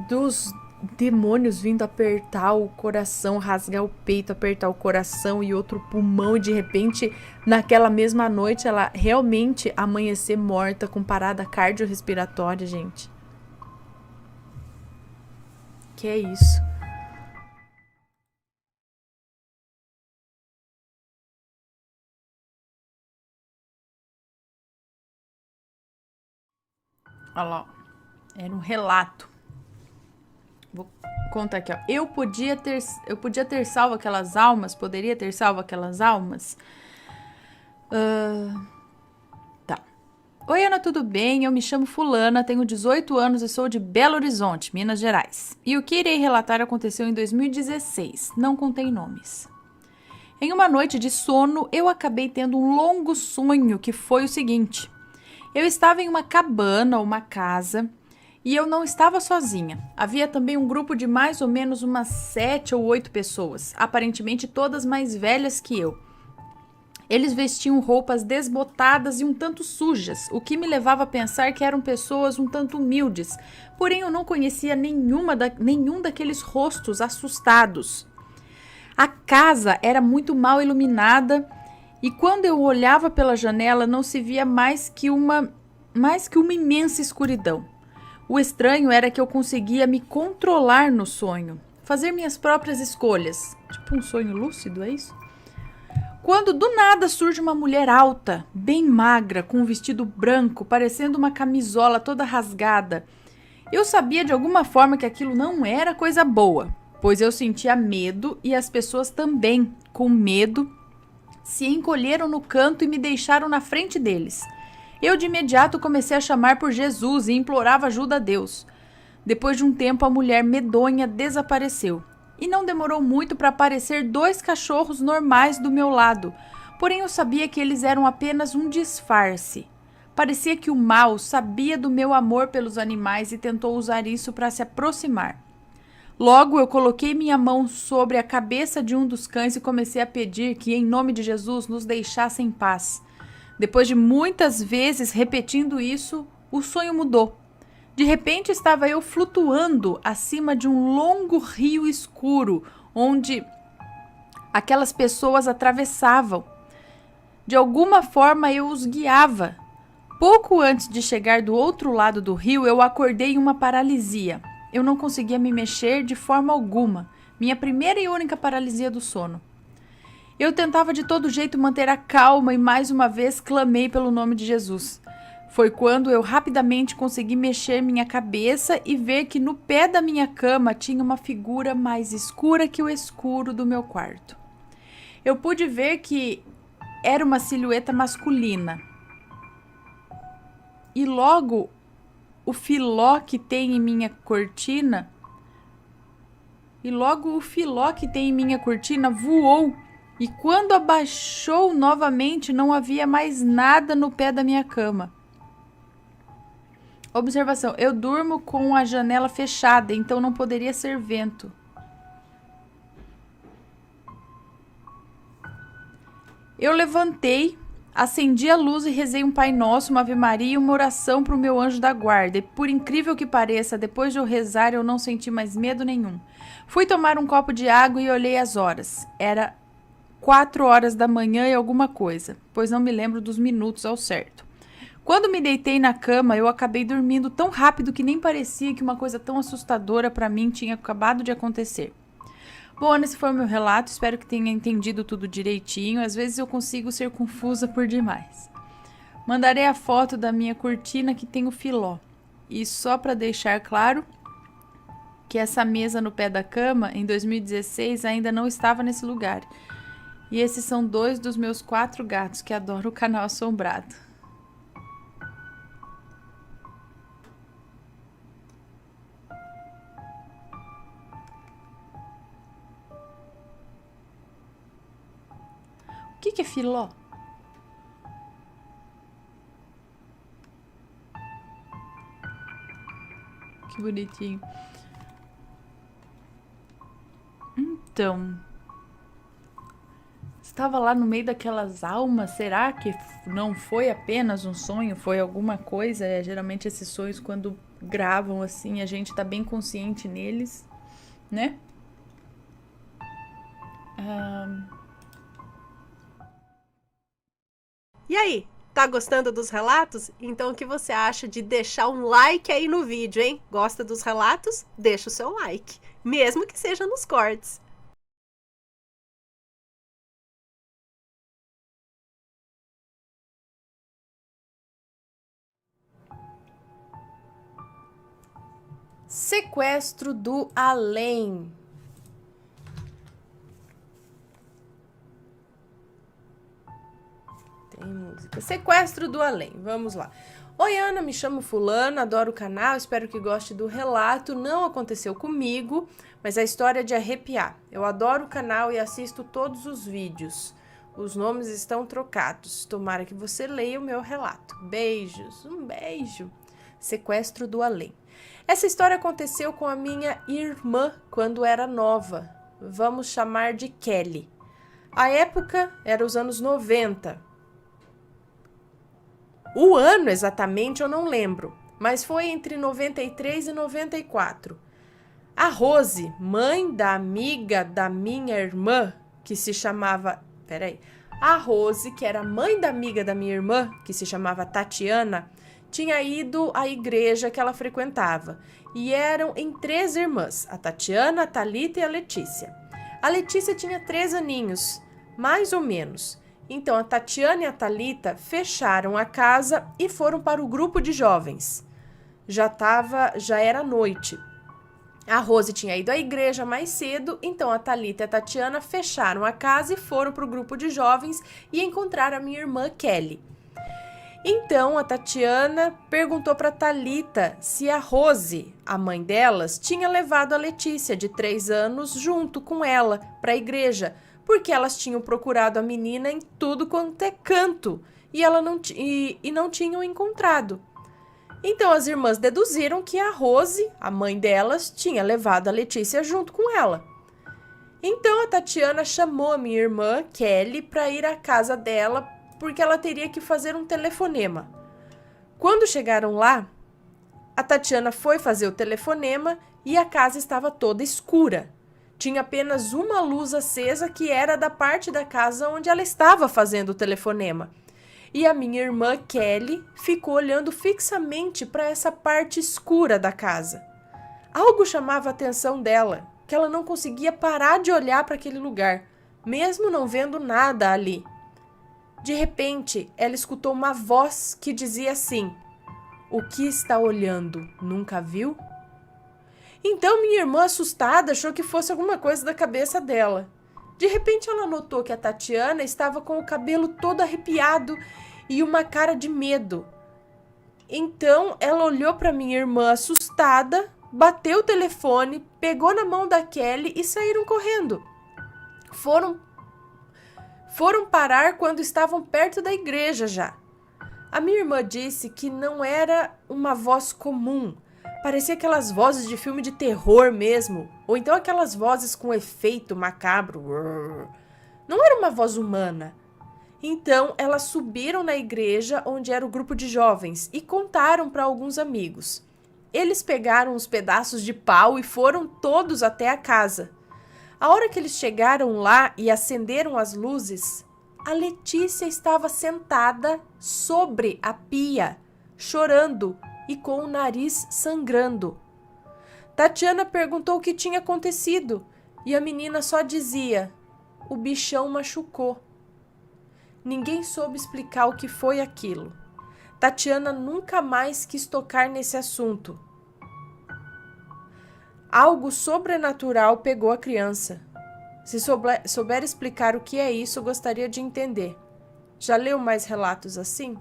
dos demônios vindo apertar o coração, rasgar o peito, apertar o coração e outro pulmão, e de repente, naquela mesma noite, ela realmente amanhecer morta com parada cardiorrespiratória, gente. Que é isso? Olha lá, era um relato. Vou contar aqui, ó. Eu podia ter salvo aquelas almas? Poderia ter salvo aquelas almas? Tá. Oi, Ana, tudo bem? Eu me chamo Fulana, tenho 18 anos e sou de Belo Horizonte, Minas Gerais. E o que irei relatar aconteceu em 2016. Não contei nomes. Em uma noite de sono, eu acabei tendo um longo sonho que foi o seguinte. Eu estava em uma cabana, uma casa, e eu não estava sozinha. Havia também um grupo de mais ou menos umas 7 ou 8 pessoas, aparentemente todas mais velhas que eu. Eles vestiam roupas desbotadas e um tanto sujas, o que me levava a pensar que eram pessoas um tanto humildes, porém eu não conhecia nenhum daqueles rostos assustados. A casa era muito mal iluminada e quando eu olhava pela janela não se via mais que uma imensa escuridão. O estranho era que eu conseguia me controlar no sonho, fazer minhas próprias escolhas. Tipo um sonho lúcido, é isso? Quando do nada surge uma mulher alta, bem magra, com um vestido branco, parecendo uma camisola toda rasgada. Eu sabia de alguma forma que aquilo não era coisa boa, pois eu sentia medo e as pessoas também, com medo, se encolheram no canto e me deixaram na frente deles. Eu de imediato comecei a chamar por Jesus e implorava ajuda a Deus. Depois de um tempo, a mulher medonha desapareceu. E não demorou muito para aparecer 2 cachorros normais do meu lado, porém eu sabia que eles eram apenas um disfarce. Parecia que o mal sabia do meu amor pelos animais e tentou usar isso para se aproximar. Logo, eu coloquei minha mão sobre a cabeça de um dos cães e comecei a pedir que, em nome de Jesus, nos deixasse em paz. Depois de muitas vezes repetindo isso, o sonho mudou. De repente, estava eu flutuando acima de um longo rio escuro, onde aquelas pessoas atravessavam. De alguma forma, eu os guiava. Pouco antes de chegar do outro lado do rio, eu acordei em uma paralisia. Eu não conseguia me mexer de forma alguma. Minha primeira e única paralisia do sono. Eu tentava de todo jeito manter a calma e mais uma vez clamei pelo nome de Jesus. Foi quando eu rapidamente consegui mexer minha cabeça e ver que no pé da minha cama tinha uma figura mais escura que o escuro do meu quarto. Eu pude ver que era uma silhueta masculina. E logo o filó que tem em minha cortina voou. E quando abaixou novamente, não havia mais nada no pé da minha cama. Observação: eu durmo com a janela fechada, então não poderia ser vento. Eu levantei, acendi a luz e rezei um Pai Nosso, uma Ave Maria e uma oração para o meu anjo da guarda. E por incrível que pareça, depois de eu rezar, eu não senti mais medo nenhum. Fui tomar um copo de água e olhei as horas. Era 4 horas da manhã e alguma coisa, pois não me lembro dos minutos ao certo. Quando me deitei na cama, eu acabei dormindo tão rápido que nem parecia que uma coisa tão assustadora para mim tinha acabado de acontecer. Bom, esse foi o meu relato, espero que tenha entendido tudo direitinho. Às vezes eu consigo ser confusa por demais. Mandarei a foto da minha cortina que tem o filó. E só para deixar claro que essa mesa no pé da cama, em 2016, ainda não estava nesse lugar. E esses são 2 dos meus 4 gatos que adoram o canal Assombrado. O que é filó? Que bonitinho. Então, estava lá no meio daquelas almas. Será que não foi apenas um sonho? Foi alguma coisa? Geralmente esses sonhos, quando gravam assim, a gente tá bem consciente neles, né? E aí, tá gostando dos relatos? Então o que você acha de deixar um like aí no vídeo, hein? Gosta dos relatos? Deixa o seu like, mesmo que seja nos cortes. Sequestro do além. Tem música. Sequestro do além. Vamos lá. Oi, Ana, me chamo fulano, adoro o canal, espero que goste do relato. Não aconteceu comigo, mas a história é de arrepiar. Eu adoro o canal e assisto todos os vídeos. Os nomes estão trocados. Tomara que você leia o meu relato. Beijos. Um beijo. Sequestro do além. Essa história aconteceu com a minha irmã quando era nova. Vamos chamar de Kelly. A época era os anos 90. O ano exatamente eu não lembro, mas foi entre 93 e 94. A Rose, mãe da amiga da minha irmã, que se chamava... A Rose, que era mãe da amiga da minha irmã, que se chamava Tatiana, tinha ido à igreja que ela frequentava. E eram em 3 irmãs, a Tatiana, a Thalita e a Letícia. A Letícia tinha 3 aninhos, mais ou menos. Então, a Tatiana e a Thalita fecharam a casa e foram para o grupo de jovens. Já era noite. A Rose tinha ido à igreja mais cedo, então a Thalita e a Tatiana fecharam a casa e foram para o grupo de jovens e encontraram a minha irmã Kelly. Então, a Tatiana perguntou para a Thalita se a Rose, a mãe delas, tinha levado a Letícia, de 3 anos, junto com ela para a igreja, porque elas tinham procurado a menina em tudo quanto é canto e não tinham encontrado. Então as irmãs deduziram que a Rose, a mãe delas, tinha levado a Letícia junto com ela. Então a Tatiana chamou a minha irmã, Kelly, para ir à casa dela, porque ela teria que fazer um telefonema. Quando chegaram lá, a Tatiana foi fazer o telefonema e a casa estava toda escura. Tinha apenas uma luz acesa que era da parte da casa onde ela estava fazendo o telefonema. E a minha irmã, Kelly, ficou olhando fixamente para essa parte escura da casa. Algo chamava a atenção dela, que ela não conseguia parar de olhar para aquele lugar, mesmo não vendo nada ali. De repente, ela escutou uma voz que dizia assim: "O que está olhando? Nunca viu?" Então minha irmã, assustada, achou que fosse alguma coisa da cabeça dela. De repente ela notou que a Tatiana estava com o cabelo todo arrepiado e uma cara de medo. Então ela olhou para minha irmã assustada, bateu o telefone, pegou na mão da Kelly e saíram correndo. Foram parar quando estavam perto da igreja já. A minha irmã disse que não era uma voz comum. Parecia aquelas vozes de filme de terror mesmo, ou então aquelas vozes com efeito macabro. Não era uma voz humana. Então, elas subiram na igreja onde era o grupo de jovens e contaram para alguns amigos. Eles pegaram uns pedaços de pau e foram todos até a casa. A hora que eles chegaram lá e acenderam as luzes, a Letícia estava sentada sobre a pia, chorando e com o nariz sangrando. Tatiana perguntou o que tinha acontecido e a menina só dizia: "O bichão machucou." Ninguém soube explicar o que foi aquilo. Tatiana nunca mais quis tocar nesse assunto. Algo sobrenatural pegou a criança. Se souber explicar o que é isso, gostaria de entender. Já leu mais relatos assim?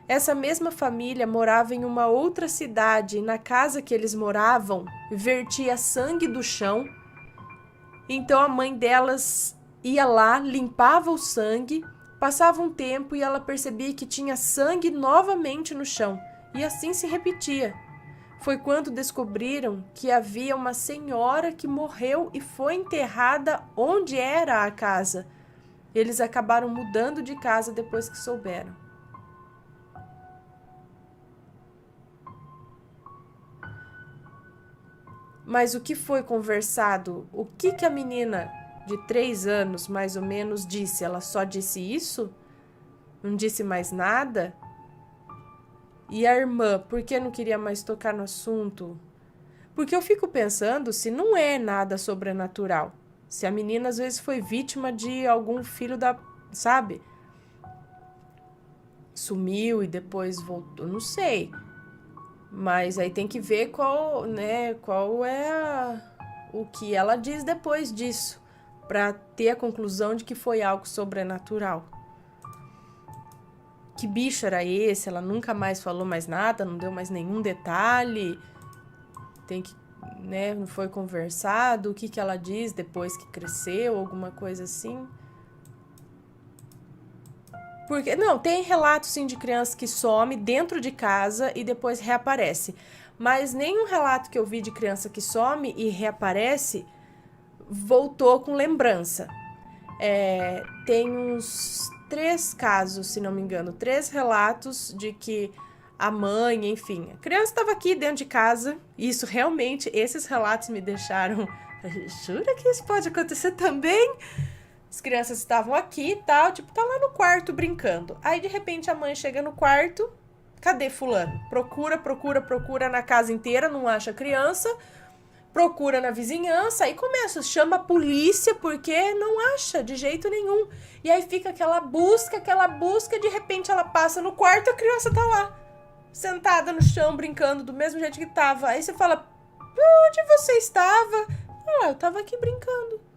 Essa mesma família morava em uma outra cidade e na casa que eles moravam vertia sangue do chão. Então a mãe delas ia lá, limpava o sangue, passava um tempo e ela percebia que tinha sangue novamente no chão. E assim se repetia. Foi quando descobriram que havia uma senhora que morreu e foi enterrada onde era a casa. Eles acabaram mudando de casa depois que souberam. Mas o que foi conversado? O que a menina de 3 anos, mais ou menos, disse? Ela só disse isso? Não disse mais nada? E a irmã, por que não queria mais tocar no assunto? Porque eu fico pensando se não é nada sobrenatural. Se a menina às vezes foi vítima de algum filho da... Sabe? Sumiu e depois voltou, não sei. Mas aí tem que ver qual é o que ela diz depois disso, para ter a conclusão de que foi algo sobrenatural. Que bicho era esse? Ela nunca mais falou mais nada, não deu mais nenhum detalhe. Tem que, não foi conversado. O que ela diz depois que cresceu, alguma coisa assim. Porque, não, tem relatos sim de criança que some dentro de casa e depois reaparece. Mas nenhum relato que eu vi de criança que some e reaparece voltou com lembrança. Tem uns 3 casos, se não me engano, 3 relatos de que a mãe, enfim, a criança estava aqui dentro de casa. E isso realmente, esses relatos me deixaram... Jura que isso pode acontecer também? As crianças estavam aqui e tal, tá lá no quarto brincando. Aí, de repente, a mãe chega no quarto, cadê fulano? Procura na casa inteira, não acha a criança, procura na vizinhança, aí chama a polícia porque não acha de jeito nenhum. E aí fica aquela busca, de repente ela passa no quarto e a criança tá lá, sentada no chão, brincando do mesmo jeito que tava. Aí você fala, onde você estava? Eu tava aqui brincando.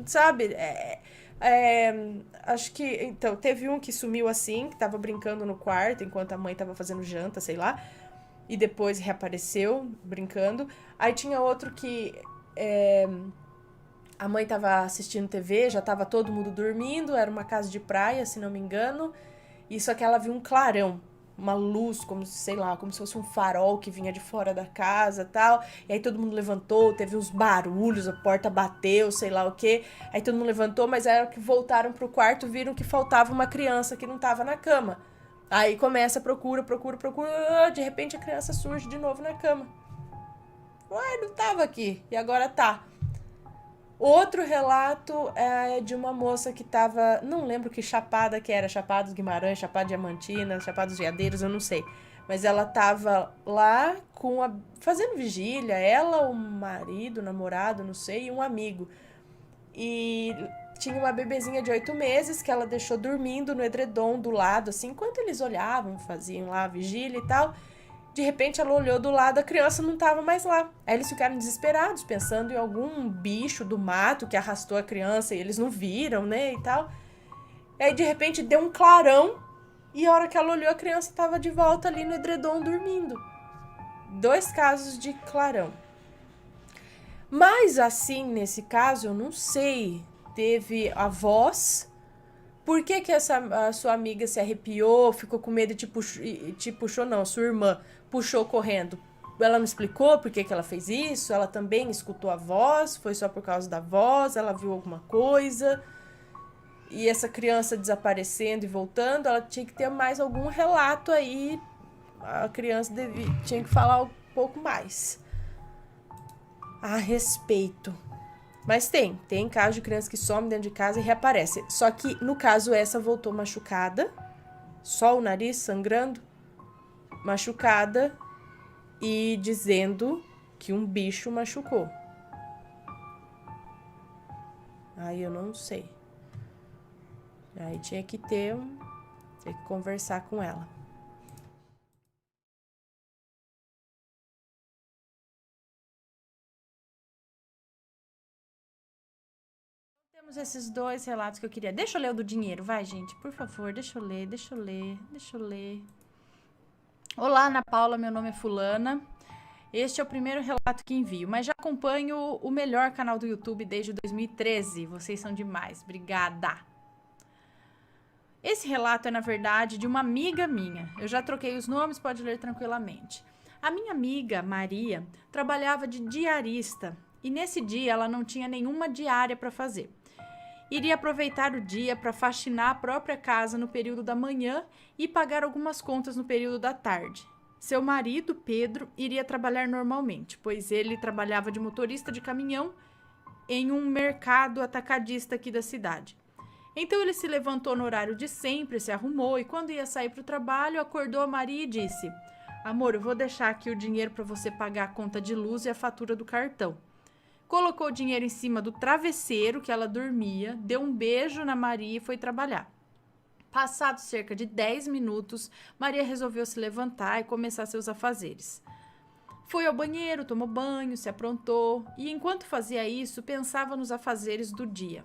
Sabe, acho que, então, teve um que sumiu assim, que tava brincando no quarto, enquanto a mãe tava fazendo janta, sei lá, e depois reapareceu, brincando. Aí tinha outro que, a mãe tava assistindo TV, já tava todo mundo dormindo, era uma casa de praia, se não me engano, e só que ela viu um clarão. uma luz, como, sei lá, como se fosse um farol que vinha de fora da casa, tal. E aí todo mundo levantou, teve uns barulhos, a porta bateu, sei lá o quê. Aí todo mundo levantou, mas era que voltaram pro quarto, viram que faltava uma criança que não tava na cama. Aí começa a procura, de repente a criança surge de novo na cama. Ué, não tava aqui, e agora tá. Outro relato é de uma moça que tava, não lembro que chapada que era, Chapada dos Guimarães, Chapada Diamantina, Chapada dos Veadeiros, eu não sei. Mas ela tava lá fazendo vigília, ela, o marido, o namorado, não sei, e um amigo. E tinha uma bebezinha de 8 meses que ela deixou dormindo no edredom do lado, assim, enquanto eles olhavam, faziam lá a vigília e tal. De repente ela olhou do lado, a criança não estava mais lá. Aí eles ficaram desesperados, pensando em algum bicho do mato que arrastou a criança e eles não viram, né, e tal. E aí de repente deu um clarão e a hora que ela olhou, a criança estava de volta ali no edredom dormindo. 2 casos de clarão. Mas assim, nesse caso, eu não sei, teve a voz. Por que a sua amiga se arrepiou, ficou com medo e te puxou? Não, sua irmã puxou correndo. Ela não explicou por que ela fez isso? Ela também escutou a voz? Foi só por causa da voz? Ela viu alguma coisa? E essa criança desaparecendo e voltando, ela tinha que ter mais algum relato aí. A criança tinha que falar um pouco mais a respeito. Mas tem caso de criança que some dentro de casa e reaparece. Só que, no caso, essa voltou machucada. Só o nariz sangrando. Machucada. E dizendo que um bicho machucou. Aí eu não sei. Aí tinha que conversar com ela. Temos esses 2 relatos que eu queria. Deixa eu ler o do dinheiro, vai, gente, por favor, deixa eu ler. Olá, Ana Paula, meu nome é fulana. Este é o primeiro relato que envio, mas já acompanho o melhor canal do YouTube desde 2013. Vocês são demais, obrigada. Esse relato é, na verdade, de uma amiga minha. Eu já troquei os nomes, pode ler tranquilamente. A minha amiga, Maria, trabalhava de diarista e nesse dia ela não tinha nenhuma diária para fazer. Iria aproveitar o dia para faxinar a própria casa no período da manhã e pagar algumas contas no período da tarde. Seu marido, Pedro, iria trabalhar normalmente, pois ele trabalhava de motorista de caminhão em um mercado atacadista aqui da cidade. Então ele se levantou no horário de sempre, se arrumou e quando ia sair para o trabalho, acordou a Maria e disse: "Amor, eu vou deixar aqui o dinheiro para você pagar a conta de luz e a fatura do cartão." Colocou o dinheiro em cima do travesseiro que ela dormia, deu um beijo na Maria e foi trabalhar. Passados cerca de 10 minutos, Maria resolveu se levantar e começar seus afazeres. Foi ao banheiro, tomou banho, se aprontou e, enquanto fazia isso, pensava nos afazeres do dia.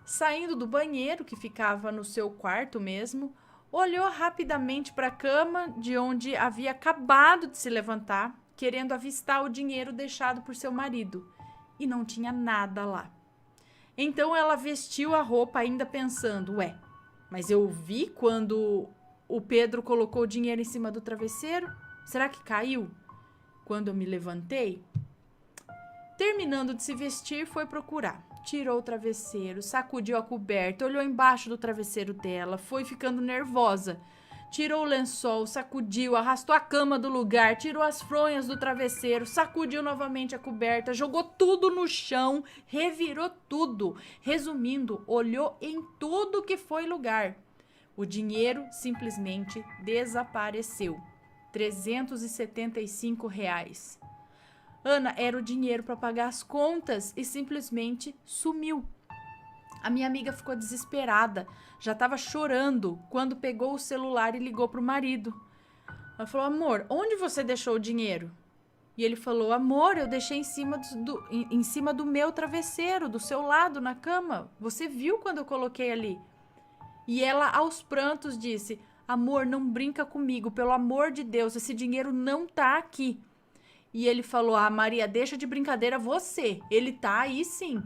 Saindo do banheiro, que ficava no seu quarto mesmo, olhou rapidamente para a cama de onde havia acabado de se levantar, querendo avistar o dinheiro deixado por seu marido. E não tinha nada lá. Então ela vestiu a roupa ainda pensando: ué, mas eu vi quando o Pedro colocou o dinheiro em cima do travesseiro? Será que caiu? Quando eu me levantei? Terminando de se vestir, foi procurar. Tirou o travesseiro, sacudiu a coberta, olhou embaixo do travesseiro dela, foi ficando nervosa. Tirou o lençol, sacudiu, arrastou a cama do lugar, tirou as fronhas do travesseiro, sacudiu novamente a coberta, jogou tudo no chão, revirou tudo. Resumindo, olhou em tudo que foi lugar. O dinheiro simplesmente desapareceu. R$375. Ana, era o dinheiro para pagar as contas e simplesmente sumiu. A minha amiga ficou desesperada, já estava chorando quando pegou o celular e ligou para o marido. Ela falou: amor, onde você deixou o dinheiro? E ele falou: amor, eu deixei em cima do meu travesseiro, do seu lado, na cama. Você viu quando eu coloquei ali? E ela, aos prantos, disse: amor, não brinca comigo, pelo amor de Deus, esse dinheiro não tá aqui. E ele falou: ah, Maria, deixa de brincadeira você, ele tá aí sim.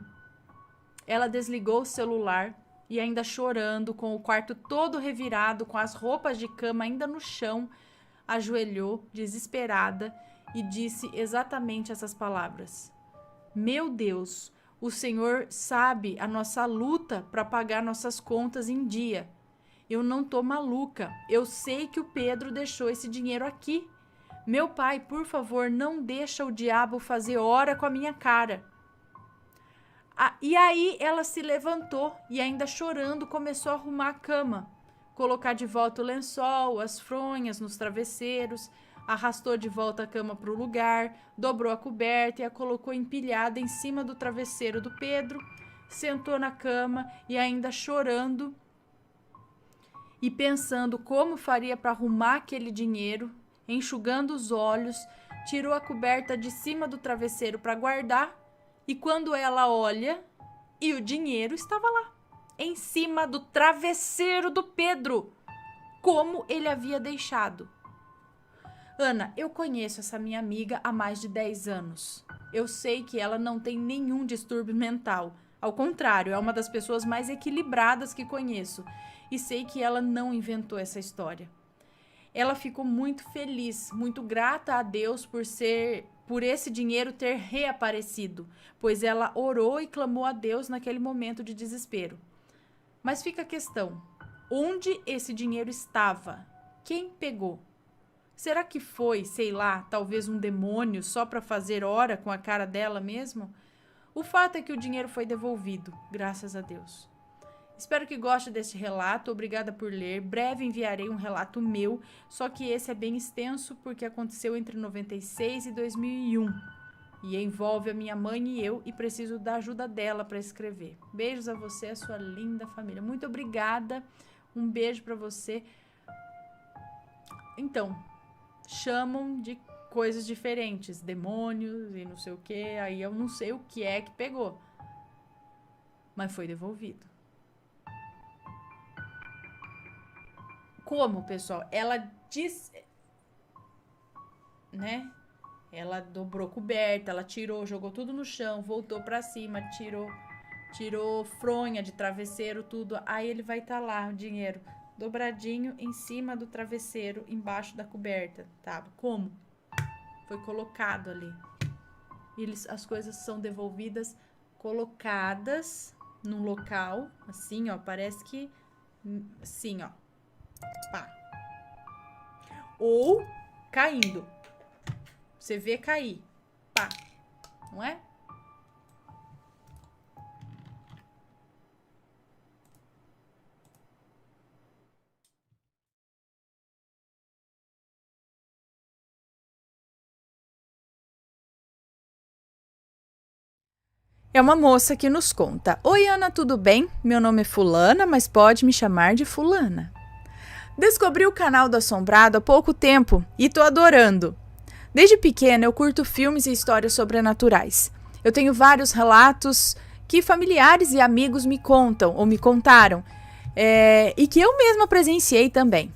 Ela desligou o celular, e ainda chorando, com o quarto todo revirado, com as roupas de cama ainda no chão, ajoelhou, desesperada, e disse exatamente essas palavras: Meu Deus, o Senhor sabe a nossa luta para pagar nossas contas em dia. Eu não tô maluca. Eu sei que o Pedro deixou esse dinheiro aqui. Meu pai, por favor, não deixa o diabo fazer hora com a minha cara. E aí ela se levantou e ainda chorando começou a arrumar a cama. Colocar de volta o lençol, as fronhas nos travesseiros, arrastou de volta a cama para o lugar, dobrou a coberta e a colocou empilhada em cima do travesseiro do Pedro, sentou na cama e ainda chorando e pensando como faria para arrumar aquele dinheiro, enxugando os olhos, tirou a coberta de cima do travesseiro para guardar e quando ela olha, e o dinheiro estava lá, em cima do travesseiro do Pedro, como ele havia deixado. Ana, eu conheço essa minha amiga há mais de 10 anos. Eu sei que ela não tem nenhum distúrbio mental. Ao contrário, é uma das pessoas mais equilibradas que conheço. E sei que ela não inventou essa história. Ela ficou muito feliz, muito grata a Deus por esse dinheiro ter reaparecido, pois ela orou e clamou a Deus naquele momento de desespero. Mas fica a questão, onde esse dinheiro estava? Quem pegou? Será que foi, sei lá, talvez um demônio só para fazer hora com a cara dela mesmo? O fato é que o dinheiro foi devolvido, graças a Deus. Espero que goste deste relato, obrigada por ler. Breve enviarei um relato meu, só que esse é bem extenso porque aconteceu entre 96 e 2001. E envolve a minha mãe e eu e preciso da ajuda dela para escrever. Beijos a você e a sua linda família. Muito obrigada, um beijo para você. Então, chamam de coisas diferentes, demônios e não sei o que, aí eu não sei o que é que pegou. Mas foi devolvido. Como, pessoal? Ela disse, né? Ela dobrou coberta, ela tirou, jogou tudo no chão, voltou pra cima, tirou fronha de travesseiro, tudo. Aí ele vai estar lá, o dinheiro dobradinho em cima do travesseiro, embaixo da coberta, tá? Como? Foi colocado ali. As coisas são devolvidas, colocadas num local, assim, ó, parece que, assim, ó, pá. Ou caindo. Você vê cair, pá, não é? É uma moça que nos conta: Oi, Ana, tudo bem? Meu nome é Fulana, mas pode me chamar de Fulana. Descobri o canal do Assombrado há pouco tempo e tô adorando. Desde pequena eu curto filmes e histórias sobrenaturais. Eu tenho vários relatos que familiares e amigos me contam ou me contaram e que eu mesma presenciei também.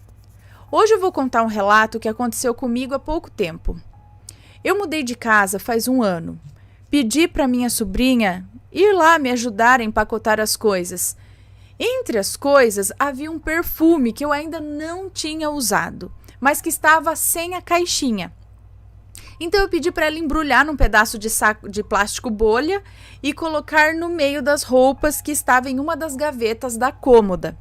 Hoje eu vou contar um relato que aconteceu comigo há pouco tempo. Eu mudei de casa faz 1 ano. Pedi para minha sobrinha ir lá me ajudar a empacotar as coisas. Entre as coisas havia um perfume que eu ainda não tinha usado, mas que estava sem a caixinha. Então eu pedi para ela embrulhar num pedaço de saco de plástico bolha e colocar no meio das roupas que estava em uma das gavetas da cômoda.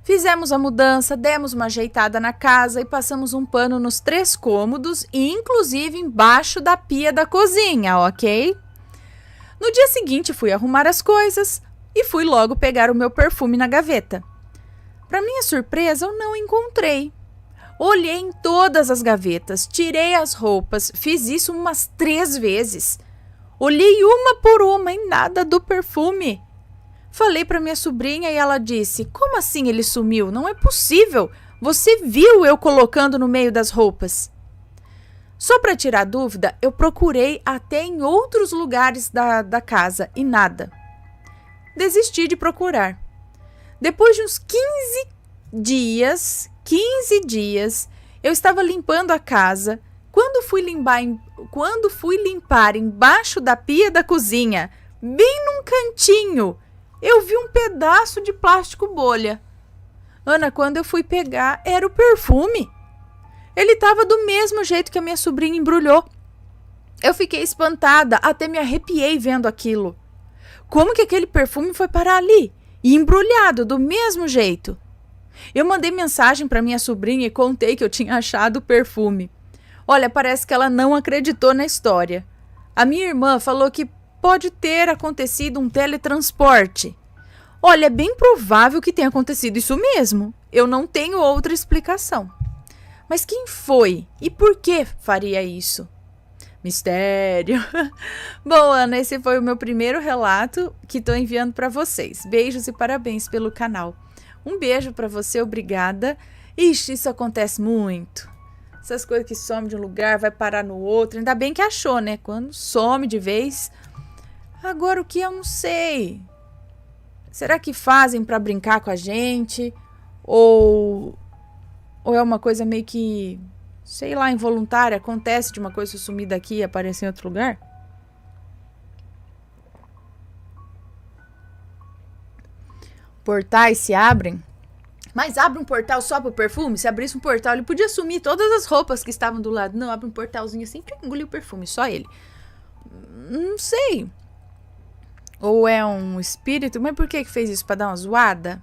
Fizemos a mudança, demos uma ajeitada na casa e passamos um pano nos 3 cômodos e inclusive embaixo da pia da cozinha, ok? No dia seguinte fui arrumar as coisas e fui logo pegar o meu perfume na gaveta. Para minha surpresa, eu não encontrei. Olhei em todas as gavetas, tirei as roupas, fiz isso umas 3 vezes. Olhei uma por uma e nada do perfume. Falei para minha sobrinha e ela disse: Como assim ele sumiu? Não é possível. Você viu eu colocando no meio das roupas? Só para tirar dúvida, eu procurei até em outros lugares da casa e nada. Desisti de procurar. Depois de uns 15 dias, eu estava limpando a casa. Quando fui limpar embaixo da pia da cozinha, bem num cantinho, eu vi um pedaço de plástico bolha. Ana, quando eu fui pegar, era o perfume. Ele estava do mesmo jeito que a minha sobrinha embrulhou. Eu fiquei espantada, até me arrepiei vendo aquilo. Como que aquele perfume foi parar ali? E embrulhado, do mesmo jeito. Eu mandei mensagem para minha sobrinha e contei que eu tinha achado o perfume. Olha, parece que ela não acreditou na história. A minha irmã falou que pode ter acontecido um teletransporte. Olha, é bem provável que tenha acontecido isso mesmo. Eu não tenho outra explicação. Mas quem foi e por que faria isso? Mistério. Bom, Ana, esse foi o meu primeiro relato que estou enviando para vocês. Beijos e parabéns pelo canal. Um beijo para você, obrigada. Ixi, isso acontece muito. Essas coisas que somem de um lugar, vai parar no outro. Ainda bem que achou, né? Quando some de vez. Agora o que eu não sei. Será que fazem para brincar com a gente? Ou é uma coisa meio que, sei lá, involuntária? Acontece de uma coisa sumir daqui e aparecer em outro lugar? Portais se abrem. Mas abre um portal só pro perfume? Se abrisse um portal, ele podia sumir todas as roupas que estavam do lado. Não, abre um portalzinho assim, engoliu o perfume, só ele. Não sei. Ou é um espírito? Mas por que fez isso? Pra dar uma zoada?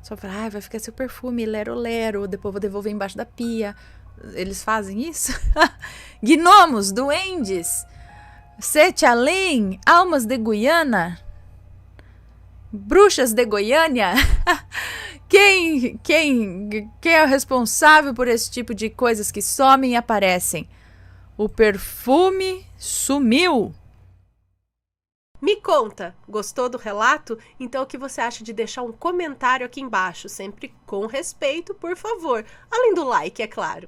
Só falar, vai ficar seu perfume, lero-lero, depois vou devolver embaixo da pia. Eles fazem isso? Gnomos, duendes, Sete Além, almas de Guiana, bruxas de Goiânia. Quem é o responsável por esse tipo de coisas que somem e aparecem? O perfume sumiu. Me conta, gostou do relato? Então o que você acha de deixar um comentário aqui embaixo, sempre com respeito, por favor. Além do like, é claro.